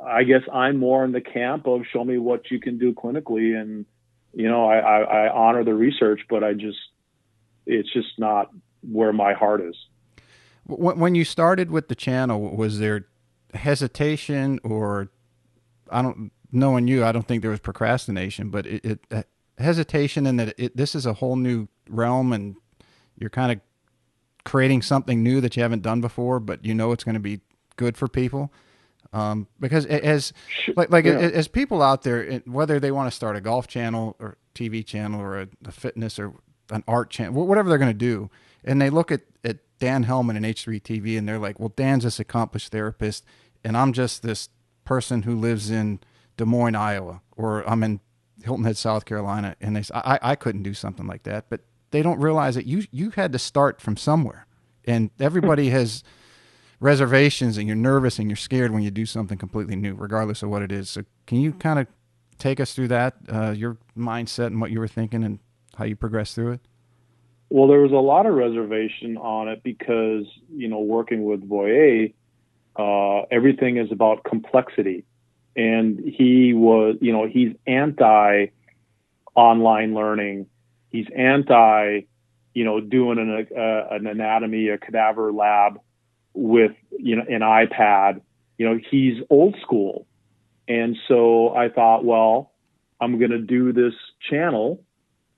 I guess I'm more in the camp of show me what you can do clinically, and I honor the research, but it's just not where my heart is. When you started with the channel, was there hesitation, or knowing you, I don't think there was procrastination, but hesitation in that this is a whole new realm and you're kind of creating something new that you haven't done before, but it's going to be good for people. Because as people out there, whether they want to start a golf channel or TV channel or a fitness or an art channel, whatever they're going to do, and they look at Dan Hellman and H3 TV and they're like, well, Dan's this accomplished therapist and I'm just this person who lives in Des Moines, Iowa, or I'm in Hilton Head, South Carolina. And they say, I couldn't do something like that, but they don't realize that you had to start from somewhere, and everybody has reservations, and you're nervous and you're scared when you do something completely new, regardless of what it is. So can you kind of take us through that, your mindset and what you were thinking and how you progressed through it? Well, there was a lot of reservation on it because, working with Voyer, everything is about complexity. And he was, he's anti online learning. He's anti, doing an anatomy, a cadaver lab with, an iPad. He's old school. And so I thought, well, I'm going to do this channel.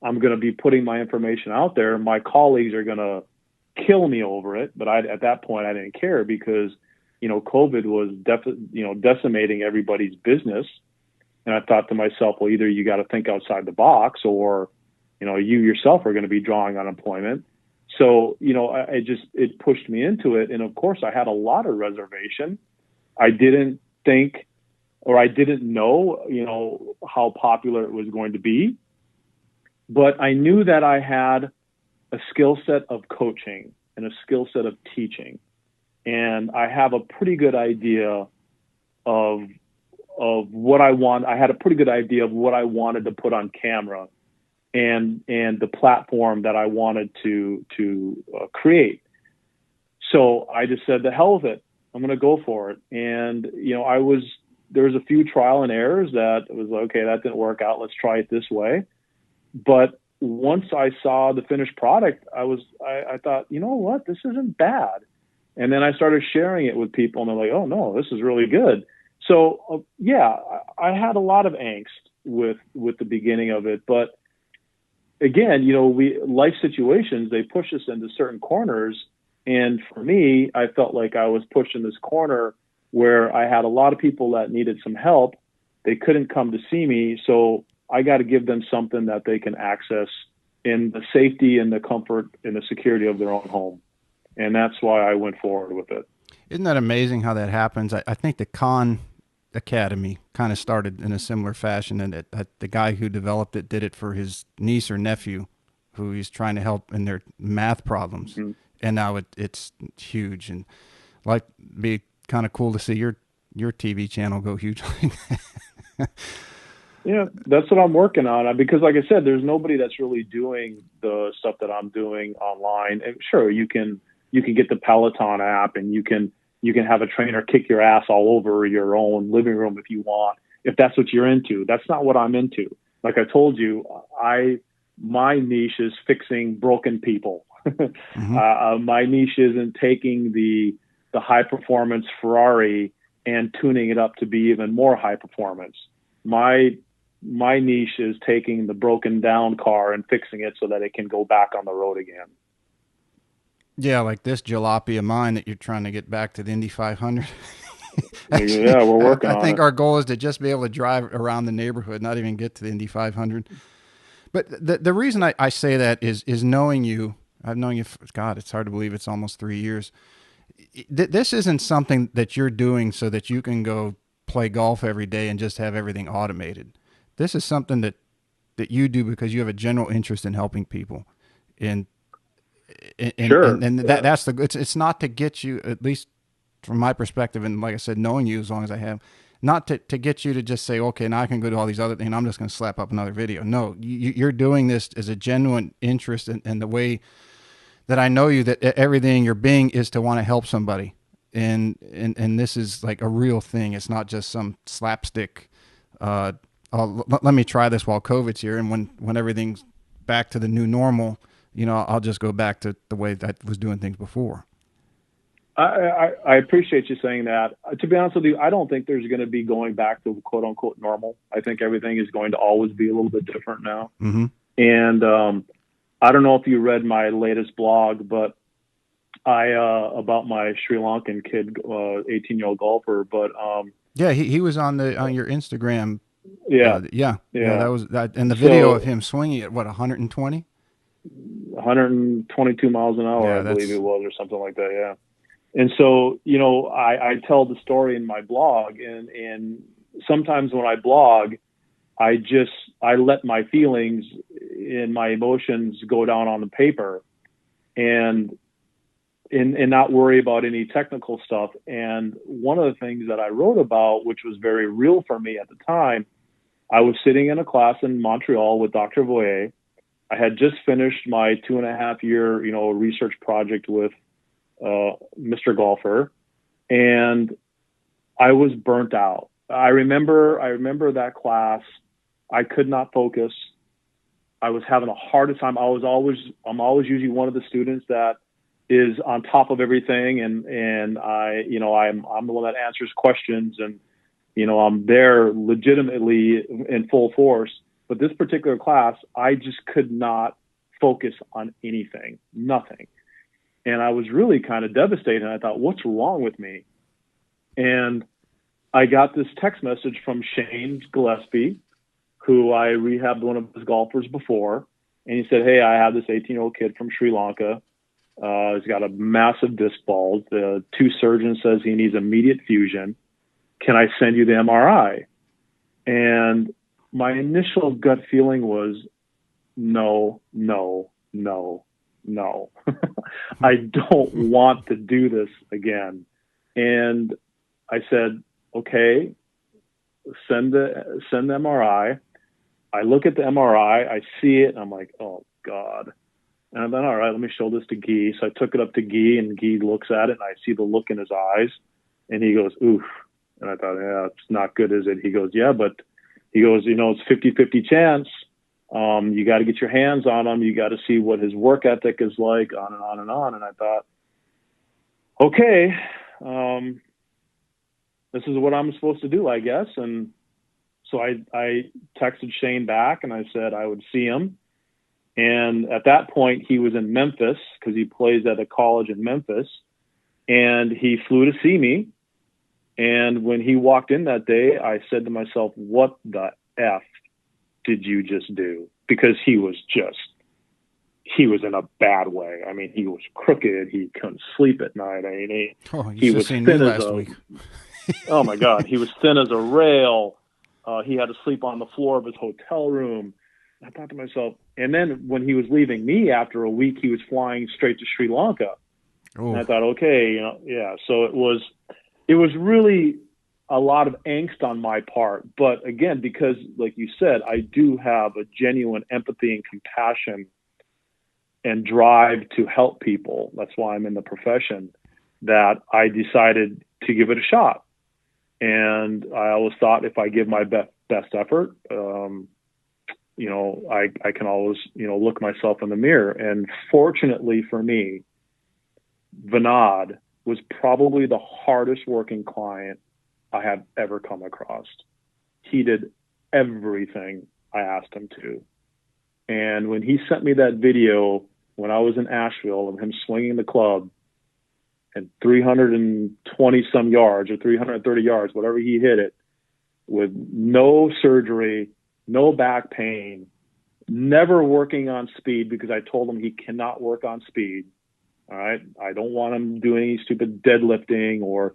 I'm going to be putting my information out there. My colleagues are going to kill me over it. But at that point, I didn't care because, COVID was decimating everybody's business. And I thought to myself, well, either you got to think outside the box or, you yourself are going to be drawing unemployment. So, it pushed me into it. And of course, I had a lot of reservation. I didn't think, or I didn't know, how popular it was going to be. But I knew that I had a skill set of coaching and a skill set of teaching. And I have a pretty good idea of what I want. I had a pretty good idea of what I wanted to put on camera and the platform that I wanted to create. So I just said, the hell with it. I'm going to go for it. And, there was a few trial and errors that it was okay, that didn't work out. Let's try it this way. But once I saw the finished product, I thought, you know what, this isn't bad. And then I started sharing it with people and they're like, oh no, this is really good. So I had a lot of angst with the beginning of it. But again, life situations, they push us into certain corners. And for me, I felt like I was pushed in this corner where I had a lot of people that needed some help. They couldn't come to see me. So I got to give them something that they can access in the safety and the comfort and the security of their own home. And that's why I went forward with it. Isn't that amazing how that happens? I think the Khan Academy kind of started in a similar fashion, and the guy who developed it did it for his niece or nephew who he's trying to help in their math problems. Mm-hmm. And now it's huge, and like be kind of cool to see your TV channel go huge like that. Yeah, that's what I'm working on. Because like I said, there's nobody that's really doing the stuff that I'm doing online. And sure, you can get the Peloton app and you can You can have a trainer kick your ass all over your own living room if you want, if that's what you're into. That's not what I'm into. Like I told you, my niche is fixing broken people. My niche isn't taking the high performance Ferrari and tuning it up to be even more high performance. My niche is taking the broken down car and fixing it so that it can go back on the road again. Yeah, like this jalopy of mine that you're trying to get back to the Indy 500. Yeah, we're working on it. I think our goal is to just be able to drive around the neighborhood, not even get to the Indy 500. But the reason I say that is knowing you. I've known you, God, it's hard to believe it's almost 3 years. This isn't something that you're doing so that you can go play golf every day and just have everything automated. This is something that you do because you have a general interest in helping people. Sure. And that's it's not to get you, at least from my perspective, and like I said, knowing you as long as I have, not to get you to just say, okay, now I can go to all these other things, I'm just going to slap up another video. No, you're doing this as a genuine interest in the way that I know you, that everything you're being is to want to help somebody. And this is like a real thing. It's not just some slapstick, let me try this while COVID's here. And when everything's back to the new normal, I'll just go back to the way that I was doing things before. I appreciate you saying that. To be honest with you, I don't think there's going to be going back to quote unquote normal. I think everything is going to always be a little bit different now. Mm-hmm. And I don't know if you read my latest blog, but about my Sri Lankan kid, 18-year-old golfer. But yeah, he was on your Instagram. Yeah, that was that, and the video of him swinging at 120. 122 miles an hour, I believe it was, or something like that. Yeah. And so, I tell the story in my blog, and sometimes when I blog, I let my feelings and my emotions go down on the paper and not worry about any technical stuff. And one of the things that I wrote about, which was very real for me at the time, I was sitting in a class in Montreal with Dr. Voyer. I had just finished my 2.5-year, research project with Mr. Golfer, and I was burnt out. I remember that class. I could not focus. I was having a hard time. I'm always usually one of the students that is on top of everything, and I'm the one that answers questions, and I'm there legitimately in full force. But this particular class, I just could not focus on anything, nothing. And I was really kind of devastated. And I thought, what's wrong with me? And I got this text message from Shane Gillespie, who I rehabbed one of his golfers before. And he said, hey, I have this 18-year-old kid from Sri Lanka. He's got a massive disc bulge. The 2 surgeons says he needs immediate fusion. Can I send you the MRI? And my initial gut feeling was no. I don't want to do this again. And I said, okay, send the MRI. I look at the MRI, I see it, and I'm like, oh God. And I'm like, all right, let me show this to Guy. So I took it up to Guy, and Guy looks at it, and I see the look in his eyes, and he goes, oof. And I thought, yeah, it's not good, is it? He goes, yeah, but he goes, it's 50-50 chance. You got to get your hands on him. You got to see what his work ethic is like, on and on and on. And I thought, okay, this is what I'm supposed to do, I guess. And so I texted Shane back, and I said I would see him. And at that point, he was in Memphis because he plays at a college in Memphis. And he flew to see me. And when he walked in that day, I said to myself, what the F did you just do? Because he was in a bad way. I mean, he was crooked. He couldn't sleep at night. I mean, he was thin as last week. Oh my God. He was thin as a rail. He had to sleep on the floor of his hotel room. I thought to myself, and then when he was leaving me after a week, he was flying straight to Sri Lanka. Ooh. And I thought, okay, yeah. So it was really a lot of angst on my part. But again, because like you said, I do have a genuine empathy and compassion and drive to help people. That's why I'm in the profession. that I decided to give it a shot. And I always thought if I give my best effort, I can always, look myself in the mirror. And fortunately for me, Vinod was probably the hardest working client I have ever come across. He did everything I asked him to. And when he sent me that video when I was in Asheville of him swinging the club and 320 some yards or 330 yards, whatever he hit it, with no surgery, no back pain, never working on speed because I told him he cannot work on speed. All right. I don't want him doing any stupid deadlifting or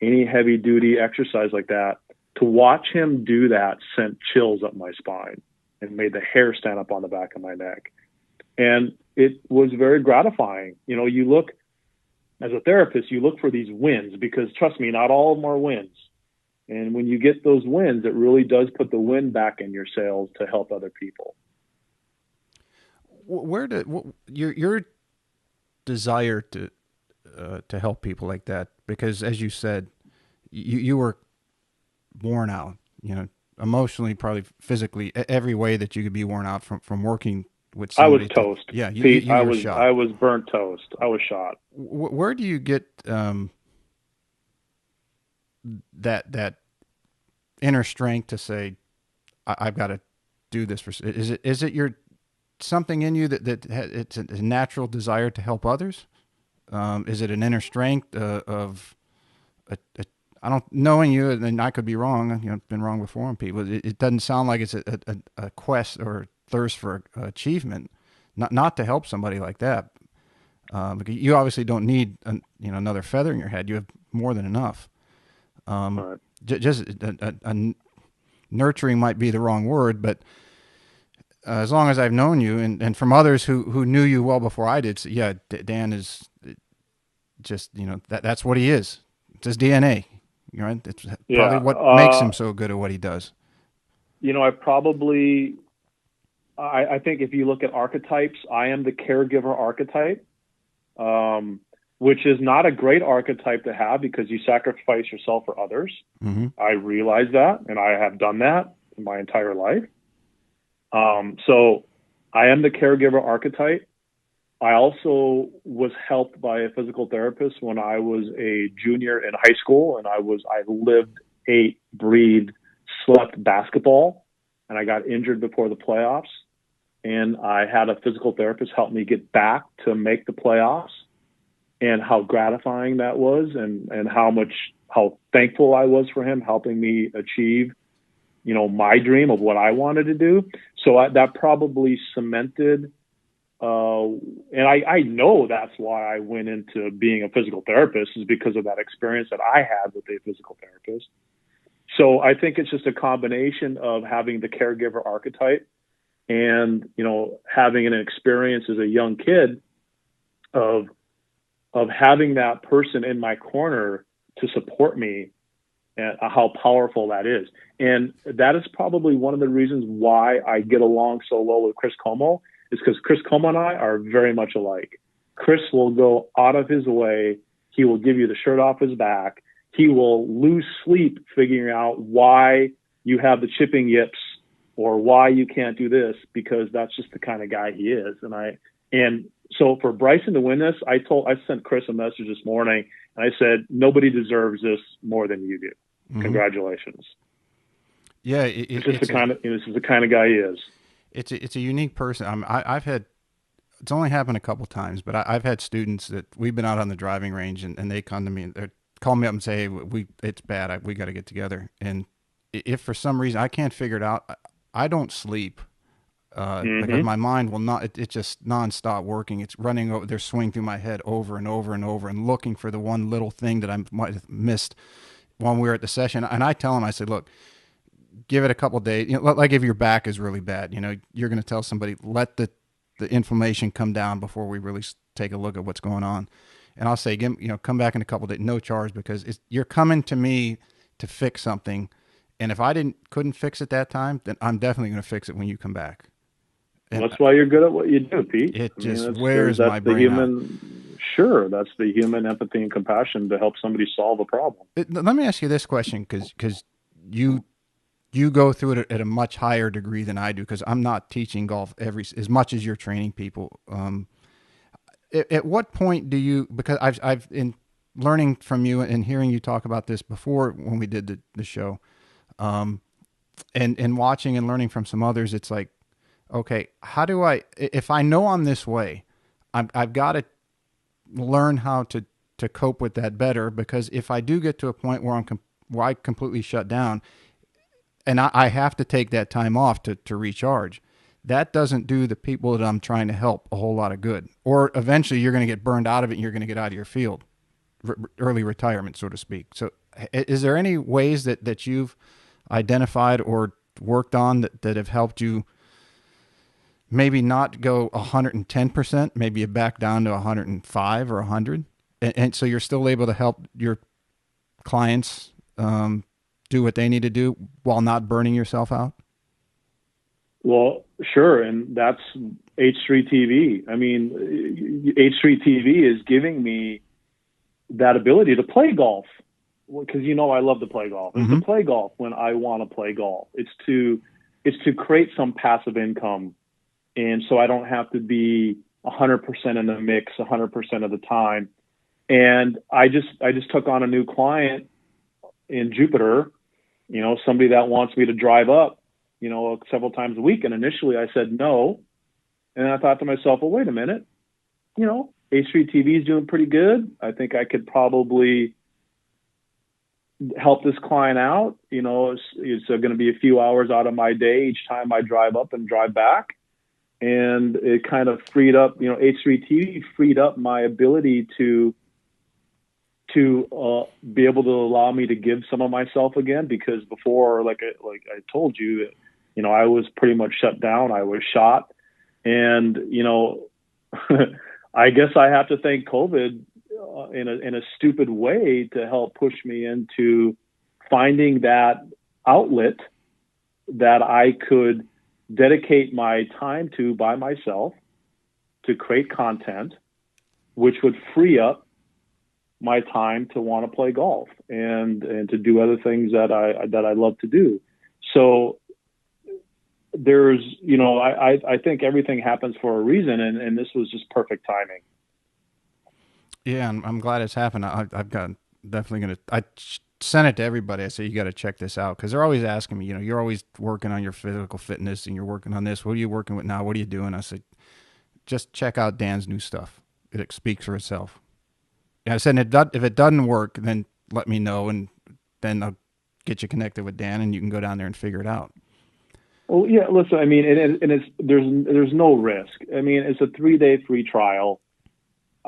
any heavy duty exercise like that. To watch him do that sent chills up my spine and made the hair stand up on the back of my neck. And it was very gratifying. You look, as a therapist, you look for these wins because, trust me, not all of them are wins. And when you get those wins, it really does put the wind back in your sails to help other people. Your desire to help people like that, because as you said, you were worn out, emotionally, probably physically, every way that you could be worn out from working with somebody. I was toast. Yeah, Pete, you were shot. I was burnt toast. I was shot. Where do you get that inner strength to say, I've got to do this? Is it your something in you that it's a natural desire to help others? Is it an inner strength of I don't, knowing you, and I could be wrong. I've been wrong before on people. It doesn't sound like it's a quest or thirst for achievement, not to help somebody like that. Because you obviously don't need another feather in your head. You have more than enough. Right. Just nurturing might be the wrong word, but as long as I've known you, and from others who knew you well before I did, so yeah, Dan is just that's what he is. It's his DNA. Right? It's probably what makes him so good at what he does. I think if you look at archetypes, I am the caregiver archetype, which is not a great archetype to have because you sacrifice yourself for others. Mm-hmm. I realize that, and I have done that in my entire life. So I am the caregiver archetype. I also was helped by a physical therapist when I was a junior in high school, and I lived, ate, breathed, slept basketball, and I got injured before the playoffs. And I had a physical therapist help me get back to make the playoffs, and how gratifying that was, and how thankful I was for him helping me achieve, my dream of what I wanted to do. So that probably cemented. And I know that's why I went into being a physical therapist, is because of that experience that I had with a physical therapist. So I think it's just a combination of having the caregiver archetype and, having an experience as a young kid of having that person in my corner to support me, and how powerful that is. And that is probably one of the reasons why I get along so well with Chris Como, is because Chris Como and I are very much alike. Chris will go out of his way. He will give you the shirt off his back. He will lose sleep figuring out why you have the chipping yips or why you can't do this, because that's just the kind of guy he is. And so for Bryson to win this, I sent Chris a message this morning, and I said, nobody deserves this more than you do. Mm-hmm. Congratulations. Yeah. This is the kind of guy he is. It's a unique person. I've had, it's only happened a couple times, but I've had students that we've been out on the driving range, and they come to me and they call me up and say, hey, it's bad. We got to get together. And if for some reason I can't figure it out, I don't sleep because my mind will not, it's just nonstop working. It's running over, they're swinging through my head over and over and over and looking for the one little thing that I might have missed when we were at the session. And I tell them, I said, look, give it a couple of days. Like if your back is really bad, you're going to tell somebody, let the inflammation come down before we really take a look at what's going on. And I'll say, come back in a couple of days, no charge, because you're coming to me to fix something. And if I couldn't fix it that time, then I'm definitely going to fix it when you come back. And that's why you're good at what you do, Pete. it I mean, just wears that's my the brain out. human. Sure, that's the human empathy and compassion to help somebody solve a problem. Let me ask you this question, because you go through it at a much higher degree than I do, because I'm not teaching golf as much as you're training people. At what point do you, because I've in learning from you and hearing you talk about this before when we did the show, and watching and learning from some others, it's like, okay, how do if I know I'm this way, I've got to learn how to cope with that better, because if I do get to a point where where I completely shut down and I have to take that time off to recharge, that doesn't do the people that I'm trying to help a whole lot of good. Or eventually you're going to get burned out of it and you're going to get out of your field, early retirement, so to speak. So is there any ways that you've identified or worked on that have helped you maybe not go 110%, maybe you back down to 105 or 100? And so you're still able to help your clients do what they need to do while not burning yourself out? Well, sure, and that's H3 TV. I mean, H3 TV is giving me that ability to play golf, because I love to play golf. It's to play golf when I want to play golf. It's to create some passive income, and so I don't have to be 100% in the mix 100% of the time. And I just took on a new client in Jupiter, somebody that wants me to drive up, several times a week. And initially I said no. And I thought to myself, well, wait a minute, H3 TV is doing pretty good. I think I could probably help this client out. It's going to be a few hours out of my day each time I drive up and drive back. And it kind of freed up, H3 TV freed up my ability to be able to allow me to give some of myself again, because before, like I told you, I was pretty much shut down. I was shot. And, I guess I have to thank COVID in a stupid way to help push me into finding that outlet that I could dedicate my time to by myself to create content, which would free up my time to want to play golf and to do other things that I love to do. So there's, I think everything happens for a reason, and this was just perfect timing. Yeah, I'm glad it's happened. I've got definitely going to, I sent it to everybody. I say, you got to check this out, because they're always asking me, you're always working on your physical fitness and you're working on this. What are you working with now? What are you doing? I said, just check out Dan's new stuff. It speaks for itself. And I said, if it doesn't work, then let me know, and then I'll get you connected with Dan, and you can go down there and figure it out. Well, yeah, listen, I mean, there's no risk. I mean, it's a 3-day free trial.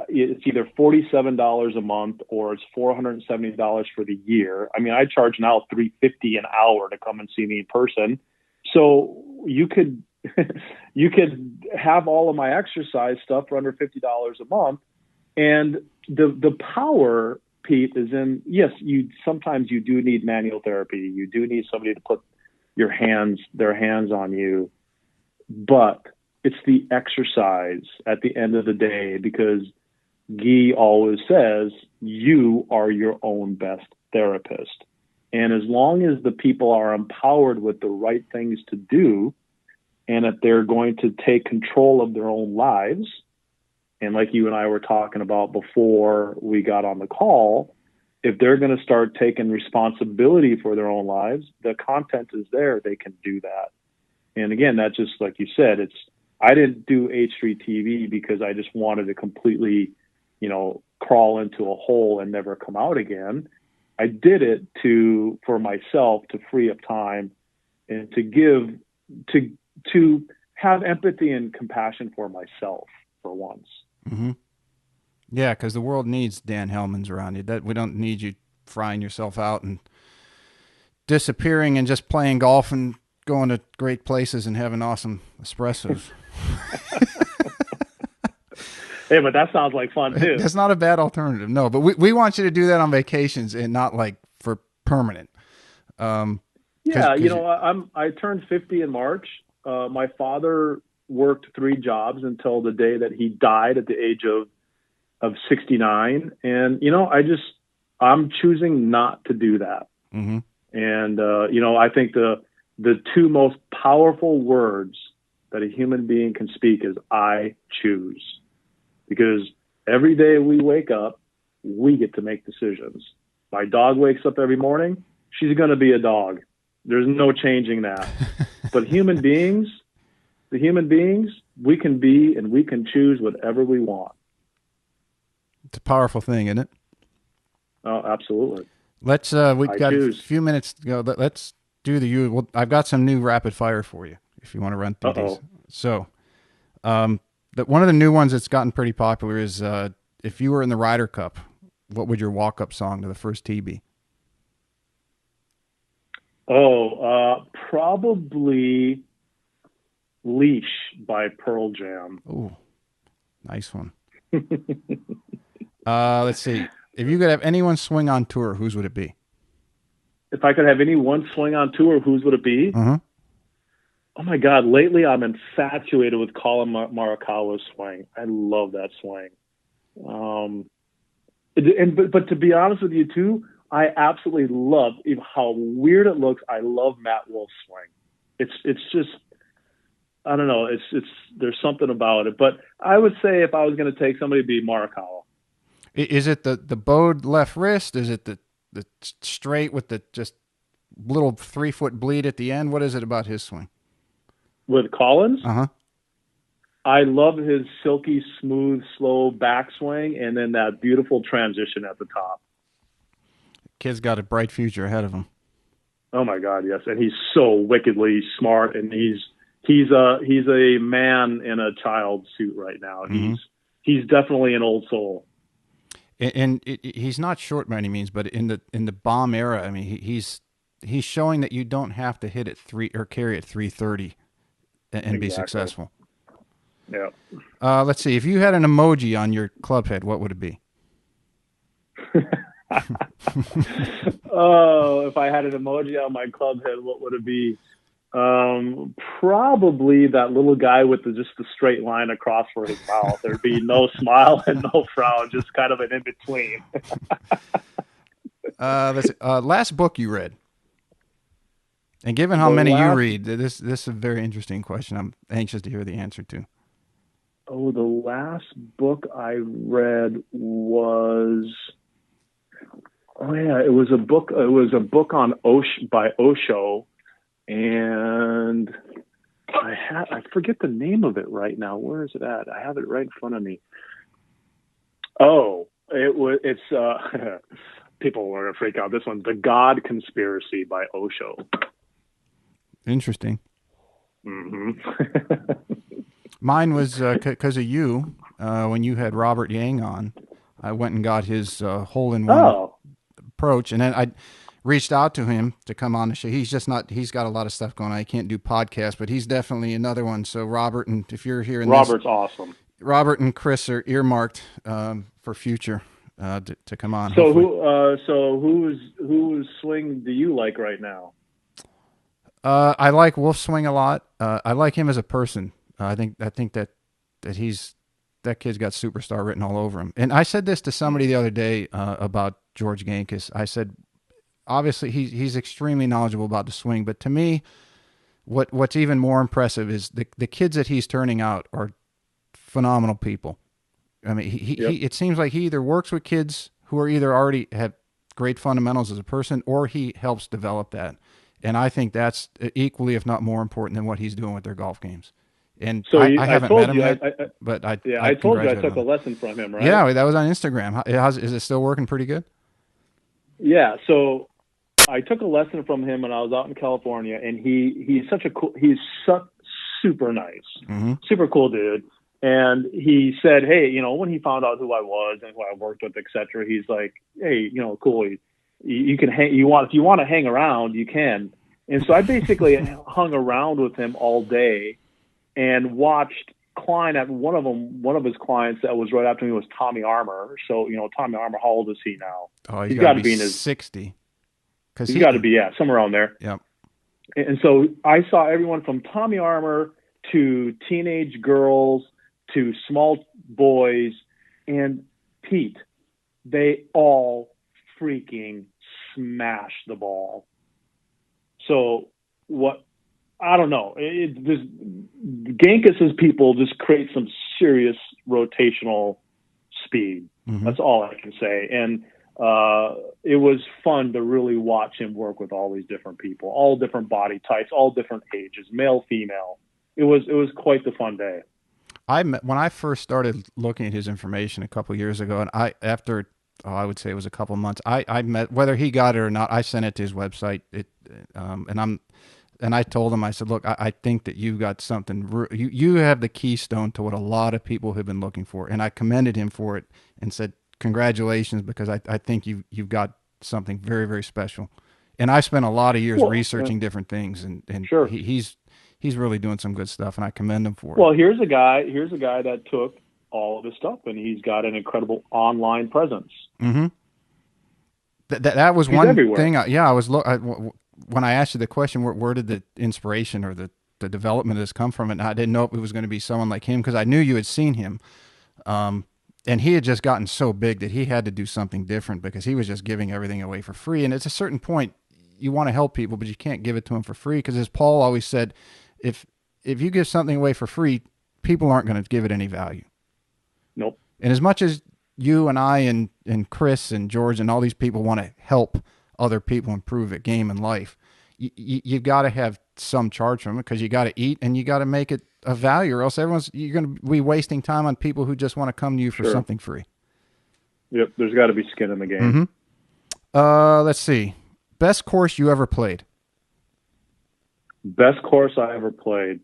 It's either $47 a month or it's $470 for the year. I mean, I charge now $350 an hour to come and see me in person. So you could have all of my exercise stuff for under $50 a month. And the power, Pete, is in, yes, sometimes you do need manual therapy. You do need somebody to put their hands on you, but it's the exercise at the end of the day, because Guy always says you are your own best therapist. And as long as the people are empowered with the right things to do, and that they're going to take control of their own lives, and like you and I were talking about before we got on the call, if they're going to start taking responsibility for their own lives, the content is there. They can do that. And again, that's just like you said, I didn't do H3 TV because I just wanted to completely, crawl into a hole and never come out again. I did it for myself, to free up time and to have empathy and compassion for myself for once. Mm-hmm. Yeah, because the world needs Dan Hellmans around you. We don't need you frying yourself out and disappearing and just playing golf and going to great places and having awesome espressos. Hey, but that sounds like fun too. That's not a bad alternative. No, but we want you to do that on vacations and not like for permanent. I turned 50 in March. My father worked 3 jobs until the day that he died at the age of 69. And, I'm choosing not to do that. Mm-hmm. And, I think the 2 most powerful words that a human being can speak is I choose. Because every day we wake up, we get to make decisions. My dog wakes up every morning. She's going to be a dog. There's no changing that. But the human beings, we can be and we can choose whatever we want. It's a powerful thing, isn't it? Oh, absolutely. We've got a few minutes to go. Let's do the usual. Well, I've got some new rapid fire for you if you want to run through these. So, one of the new ones that's gotten pretty popular is if you were in the Ryder Cup, what would your walk-up song to the first tee be? Probably Leash by Pearl Jam. Oh, nice one. Let's see. If you could have anyone swing on tour, whose would it be? If I could have anyone swing on tour, whose would it be? Uh-huh. Oh my God! Lately, I'm infatuated with Colin Morikawa's swing. I love that swing. But to be honest with you too, I absolutely love, even how weird it looks. I love Matt Wolf's swing. It's just, I don't know. It's there's something about it. But I would say if I was going to take somebody, it'd be Morikawa. Is it the bowed left wrist? Is it the straight with the just little 3-foot bleed at the end? What is it about his swing? With Collins? Uh-huh. I love his silky, smooth, slow backswing and then that beautiful transition at the top. Kid's got a bright future ahead of him. Oh my God, yes. And he's so wickedly smart, and he's a man in a child's suit right now. Mm-hmm. He's definitely an old soul. And he's not short by any means, but in the bomb era, I mean, he's showing that you don't have to hit it carry at 330 and be successful. Yeah. Let's see. If you had an emoji on your club head, what would it be? Oh, if I had an emoji on my club head, what would it be? Probably that little guy with just the straight line across for his mouth. There'd be no smile and no frown, just kind of an in between. Let's see. Last book you read, and given how many you read, this is a very interesting question. I'm anxious to hear the answer to. Oh, the last book I read was. Oh yeah, it was a book. It was a book on by Osho. And I forget the name of it right now. Where is it at? I have it right in front of me. Oh, it's people are going to freak out. This one, The God Conspiracy by Osho. Interesting. Mm-hmm. Mine was because of you. When you had Robert Yang on, I went and got his hole-in-one approach, and then I reached out to him to come on the show. He's got a lot of stuff going on. He can't do podcasts, but he's definitely another one. So Robert, and if you're hearing Robert's awesome. Robert and Chris are earmarked for future to come on. So whose swing do you like right now? I like Wolf's swing a lot. I like him as a person. I think that kid's got superstar written all over him. And I said this to somebody the other day about George Gankis. I said, obviously, he's extremely knowledgeable about the swing, but to me, what's even more impressive is the kids that he's turning out are phenomenal people. I mean, it seems like he either works with kids who are either already have great fundamentals as a person, or he helps develop that. And I think that's equally, if not more important than what he's doing with their golf games. And so I haven't met him yet, but I told you I took a lesson from him, right? Yeah, that was on Instagram. Is it still working pretty good? Yeah, so I took a lesson from him when I was out in California, and he's super nice, super cool dude. And he said, hey, when he found out who I was and who I worked with, etc., he's like, hey, cool. You can hang. If you want to hang around, you can. And so I basically hung around with him all day and watched Klein at one of his clients that was right after me was Tommy Armour. So Tommy Armour, how old is he now? Oh, he's got to be in his 60. He's got to be somewhere around there. Yep. And so I saw everyone from Tommy Armour to teenage girls to small boys. And Pete, they all freaking smash the ball. So what? I don't know. Genghis' people just create some serious rotational speed. Mm-hmm. That's all I can say. And it was fun to really watch him work with all these different people, all different body types, all different ages, male, female. It was quite the fun day. When I first started looking at his information a couple of years ago, and I would say it was a couple of months, I met, whether he got it or not, I sent it to his website. And I told him, I said, look, I think that you got something. You have the keystone to what a lot of people have been looking for. And I commended him for it and said, congratulations, because I think you've got something very, very special. And I spent a lot of years researching different things, and sure. he's really doing some good stuff, and I commend him for it. Well, here's a guy that took all of his stuff, and he's got an incredible online presence. Mm-hmm. That was one thing. I was when I asked you the question, where did the inspiration or the development of this come from? And I didn't know if it was going to be someone like him, because I knew you had seen him. And he had just gotten so big that he had to do something different, because he was just giving everything away for free. And at a certain point, you want to help people, but you can't give it to them for free, because as Paul always said, if you give something away for free, people aren't going to give it any value. Nope. And as much as you and I and Chris and George and all these people want to help other people improve at game and life, you've got to have some charge from it, because you got to eat and you got to make it a value, or else you're going to be wasting time on people who just want to come to you for something free. Yep, there's got to be skin in the game. Mm-hmm. Let's see. Best course you ever played? Best course I ever played.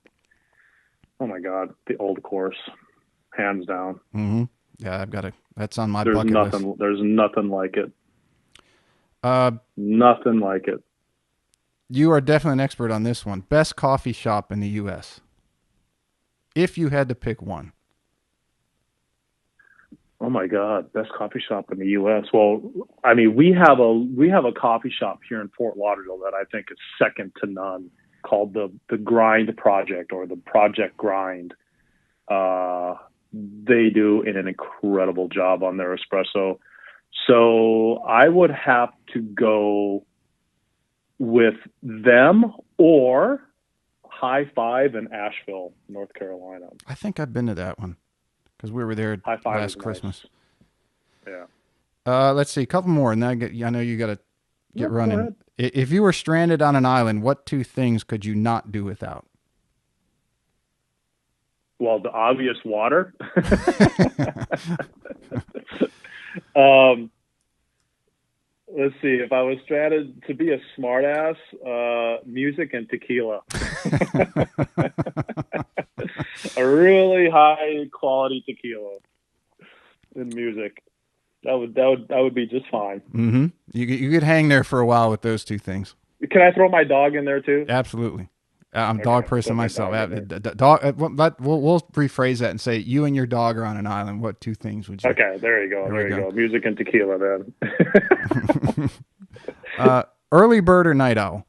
Oh my God, the old course, hands down. Mm-hmm. Yeah, that's on my bucket list. There's nothing like it. Nothing like it. You are definitely an expert on this one. Best coffee shop in the U.S., if you had to pick one. Oh my God, best coffee shop in the U.S. Well, I mean, we have a coffee shop here in Fort Lauderdale that I think is second to none, called the Grind Project, or the Project Grind. They do an incredible job on their espresso. So I would have to go with them or High Five in Asheville, North Carolina. I think I've been to that one, because we were there last Christmas. Nice. Yeah. Let's see, a couple more, and then I know you got to get running. If you were stranded on an island, what two things could you not do without? Well, the obvious water. Let's see. If I was stranded, to be a smartass, music and tequila. A really high quality tequila and music. That would be just fine. Mm-hmm. You could hang there for a while with those two things. Can I throw my dog in there too? Absolutely. I'm a dog person myself. Dog. We'll rephrase that and say you and your dog are on an island. What two things would you? Okay, there you go. There you go. Music and tequila, then. Early bird or night owl?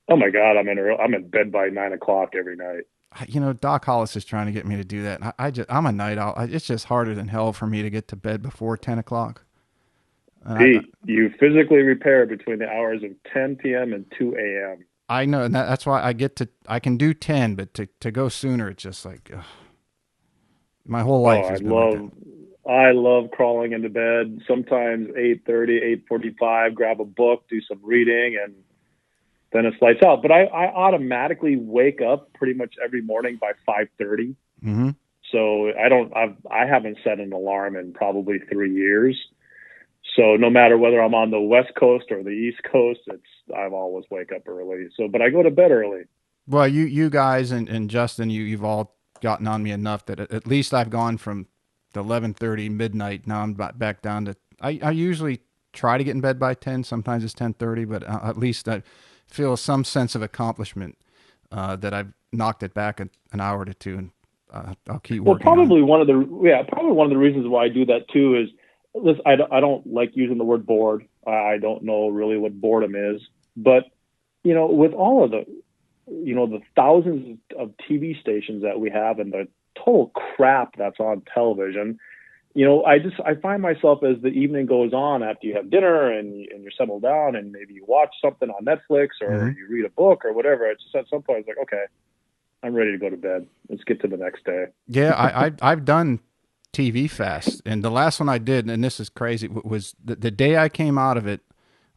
Oh my God, I'm in bed by 9 o'clock every night. You know, Doc Hollis is trying to get me to do that. I'm a night owl. It's just harder than hell for me to get to bed before 10 o'clock. Pete, you physically repair between the hours of 10 p.m. and 2 a.m. I know, and that's why I can do 10, but to go sooner, it's just like, ugh. My whole life has been like that. I love crawling into bed. Sometimes 8:30, 8:45, grab a book, do some reading, and then it's lights out. But I automatically wake up pretty much every morning by 5:30. Mm-hmm. So I haven't set an alarm in probably 3 years. So no matter whether I'm on the West Coast or the East Coast, I've always wake up early. But I go to bed early. Well, you guys and Justin, you've all gotten on me enough that at least I've gone from the 11:30 midnight. Now I'm back down to, I usually try to get in bed by 10. Sometimes it's 10:30, but at least I feel some sense of accomplishment that I've knocked it back an hour to two, and I'll keep working. Well, probably one of the reasons why I do that too is, listen, I don't like using the word bored. I don't know really what boredom is, but with all of the thousands of TV stations that we have and the total crap that's on television, I find myself as the evening goes on after you have dinner and you're settled down and maybe you watch something on Netflix or you read a book or whatever. It's just at some point it's like, okay, I'm ready to go to bed. Let's get to the next day. Yeah, I've done TV fast, and the last one I did, and this is crazy, was the day I came out of it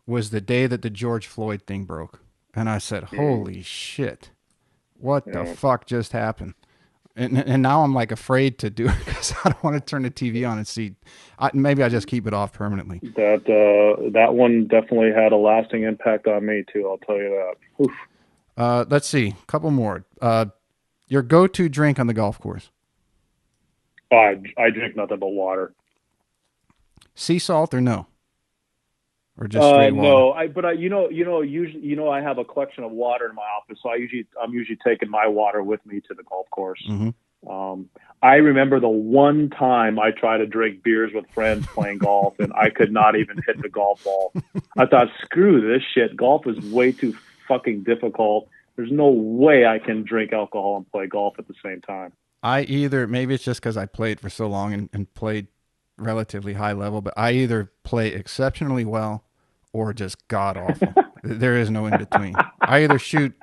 was the day that the George Floyd thing broke, and I said, "Holy shit, what the fuck just happened?" And now I'm like afraid to do it because I don't want to turn the TV on and see. Maybe I just keep it off permanently. That one definitely had a lasting impact on me too. I'll tell you that. Oof. Let's see, a couple more. Your go-to drink on the golf course? I drink nothing but water. Sea salt or no? Or just straight water? No, usually, I have a collection of water in my office, so I'm usually taking my water with me to the golf course. I remember the one time I tried to drink beers with friends playing golf, and I could not even hit the golf ball. I thought, screw this shit. Golf is way too fucking difficult. There's no way I can drink alcohol and play golf at the same time. Maybe it's just because I played for so long and played relatively high level, but I either play exceptionally well or just god awful. There is no in between. I either shoot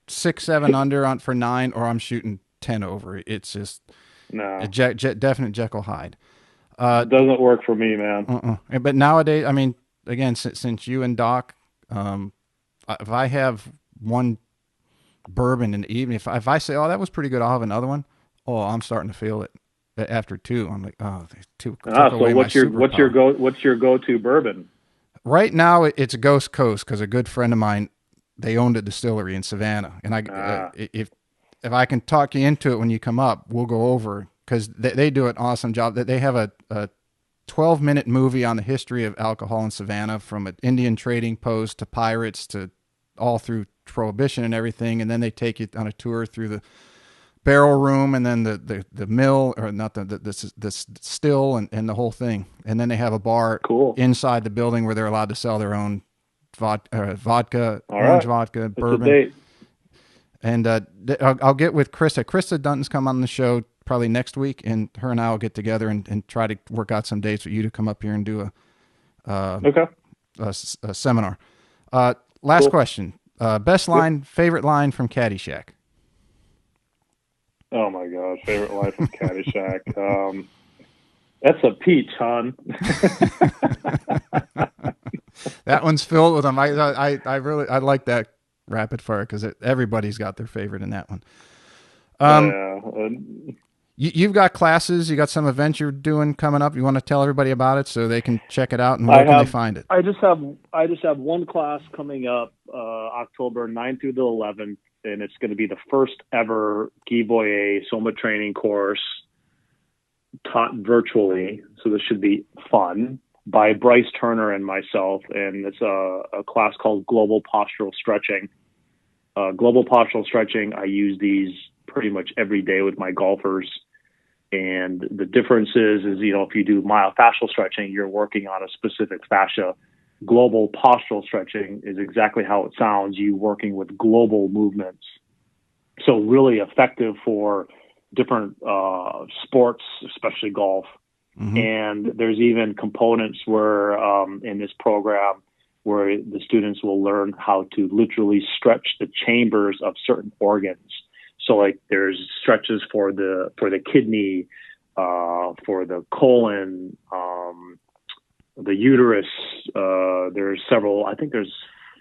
6, 7 under for 9, or I'm shooting 10 over. It's just a definite Jekyll Hyde. It doesn't work for me, man. But nowadays, I mean, again, since you and Doc, if I have one bourbon in the evening, if I say, "Oh, that was pretty good," I'll have another one. Oh, I'm starting to feel it after 2. I'm like, oh, too. So what's your go-to bourbon? Right now, it's Ghost Coast because a good friend of mine, they owned a distillery in Savannah, and if I can talk you into it when you come up, we'll go over because they do an awesome job. That they have a 12-minute movie on the history of alcohol in Savannah, from an Indian trading post to pirates to all through Prohibition and everything, and then they take you on a tour through the barrel room and then the mill, or not the still, and the whole thing. And then they have a bar inside the building where they're allowed to sell their own vodka, orange vodka, bourbon. And I'll get with Krista. Krista Dunton's come on the show probably next week, and her and I will get together and try to work out some dates for you to come up here and do a seminar. Last question. Best line, favorite line from Caddyshack? Oh my God, favorite line from Caddyshack. That's a peach, hon. That one's filled with them. I like that rapid fire because everybody's got their favorite in that one. You've got classes, you got some events you're doing coming up. You want to tell everybody about it so they can check it out, and where can they find it? I just have one class coming up October 9th through the 11th, and it's going to be the first ever Guy Boyer Soma training course taught virtually. So this should be fun, by Bryce Turner and myself. And it's a class called Global Postural Stretching. Global Postural Stretching, I use these pretty much every day with my golfers. And the difference is, if you do myofascial stretching, you're working on a specific fascia. Global postural stretching is exactly how it sounds. You working with global movements. So really effective for different sports, especially golf. Mm-hmm. And there's even components where in this program where the students will learn how to literally stretch the chambers of certain organs. So like there's stretches for the kidney, for the colon, the uterus. There's several. I think there's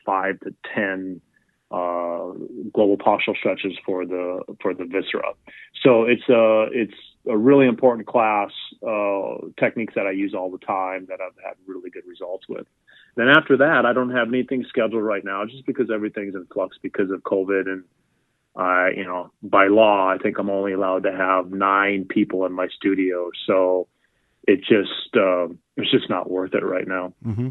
5 to 10 global postural stretches for the viscera. So it's a really important class. Techniques that I use all the time that I've had really good results with. Then after that, I don't have anything scheduled right now, just because everything's in flux because of COVID. And by law, I think I'm only allowed to have 9 people in my studio. So it's just not worth it right now. Mm-hmm.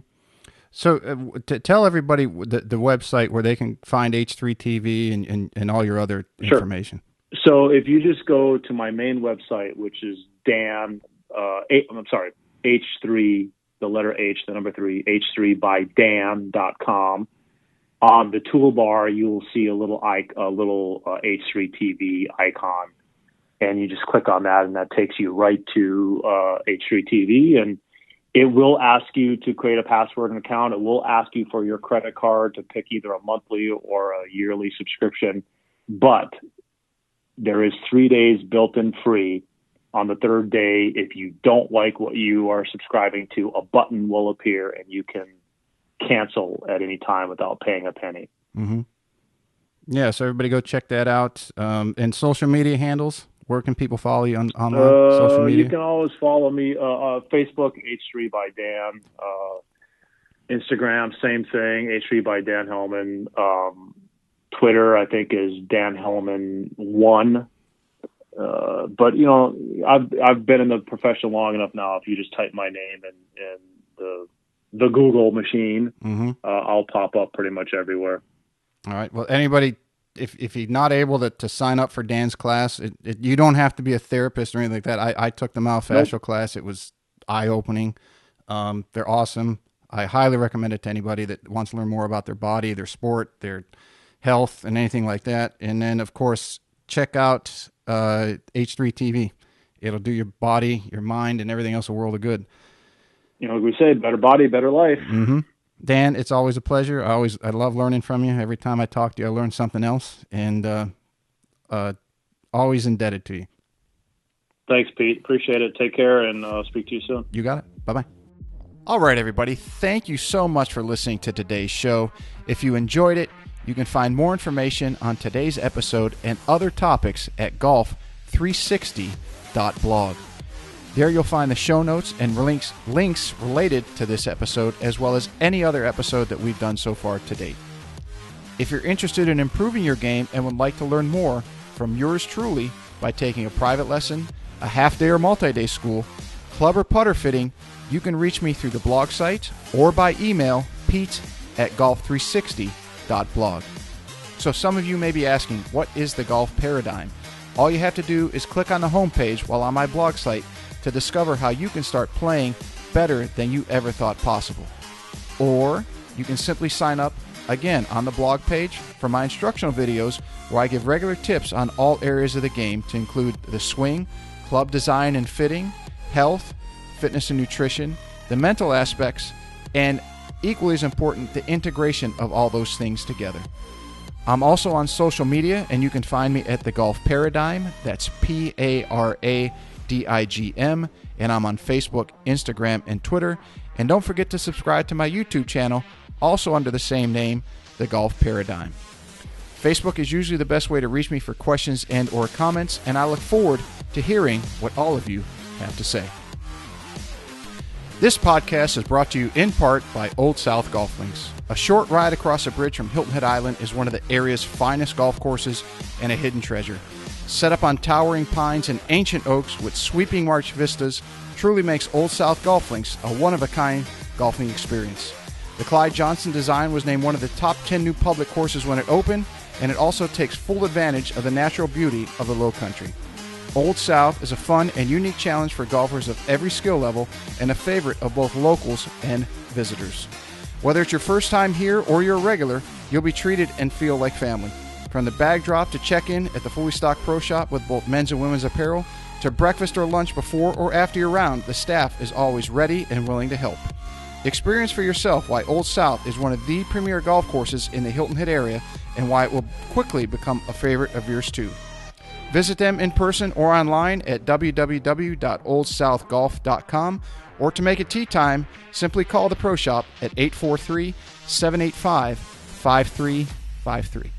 So to tell everybody the website where they can find H3TV and all your other information. So if you just go to my main website, which is H3, the letter H, the number 3, H3bydan.com. on the toolbar, you will see a little H3 TV icon, and you just click on that, and that takes you right to H3 TV, and it will ask you to create a password and account. It will ask you for your credit card to pick either a monthly or a yearly subscription, but there is 3 days built-in free. On the third day, if you don't like what you are subscribing to, a button will appear and you can cancel at any time without paying a penny. Mm-hmm. Yeah, so everybody go check that out. And social media handles, where can people follow you on online social media? You can always follow me Facebook, H3 by Dan. Instagram, same thing, H3 by Dan Hellman. Twitter, I think, is Dan Hellman 1. But I've been in the profession long enough now. If you just type my name in the Google machine, I'll pop up pretty much everywhere. All right. Well, anybody, if you're not able to sign up for Dan's class, you don't have to be a therapist or anything like that. I took the myofascial class. It was eye-opening. They're awesome. I highly recommend it to anybody that wants to learn more about their body, their sport, their health, and anything like that. And then, of course, check out H3 TV. It'll do your body, your mind, and everything else a world of good. Like we say, better body, better life. Mm-hmm. Dan, it's always a pleasure. I love learning from you. Every time I talk to you, I learn something else, and always indebted to you. Thanks, Pete. Appreciate it. Take care, and speak to you soon. You got it. Bye-bye. All right, everybody. Thank you so much for listening to today's show. If you enjoyed it, you can find more information on today's episode and other topics at golf360.blog. There you'll find the show notes and links related to this episode, as well as any other episode that we've done so far to date. If you're interested in improving your game and would like to learn more from yours truly by taking a private lesson, a half-day or multi-day school, club or putter fitting, you can reach me through the blog site or by email, pete@golf360.blog. So some of you may be asking, what is the golf paradigm? All you have to do is click on the homepage while on my blog site to discover how you can start playing better than you ever thought possible. Or you can simply sign up, again, on the blog page for my instructional videos where I give regular tips on all areas of the game to include the swing, club design and fitting, health, fitness and nutrition, the mental aspects, and equally as important, the integration of all those things together. I'm also on social media, and you can find me at The Golf Paradigm. That's Paradigm, and I'm on Facebook, Instagram, and Twitter. And don't forget to subscribe to my YouTube channel, also under the same name, The Golf Paradigm. Facebook is usually the best way to reach me for questions and or comments, and I look forward to hearing what all of you have to say. This podcast is brought to you in part by Old South Golf Links. A short ride across a bridge from Hilton Head Island is one of the area's finest golf courses and a hidden treasure. Set up on towering pines and ancient oaks with sweeping marsh vistas, truly makes Old South Golf Links a one-of-a-kind golfing experience. The Clyde Johnson design was named one of the top 10 new public courses when it opened, and it also takes full advantage of the natural beauty of the Low Country. Old South is a fun and unique challenge for golfers of every skill level and a favorite of both locals and visitors. Whether it's your first time here or you're a regular, you'll be treated and feel like family. From the bag drop to check-in at the fully stocked pro shop with both men's and women's apparel, to breakfast or lunch before or after your round, the staff is always ready and willing to help. Experience for yourself why Old South is one of the premier golf courses in the Hilton Head area and why it will quickly become a favorite of yours too. Visit them in person or online at www.oldsouthgolf.com, or to make it tee time, simply call the pro shop at 843-785-5353.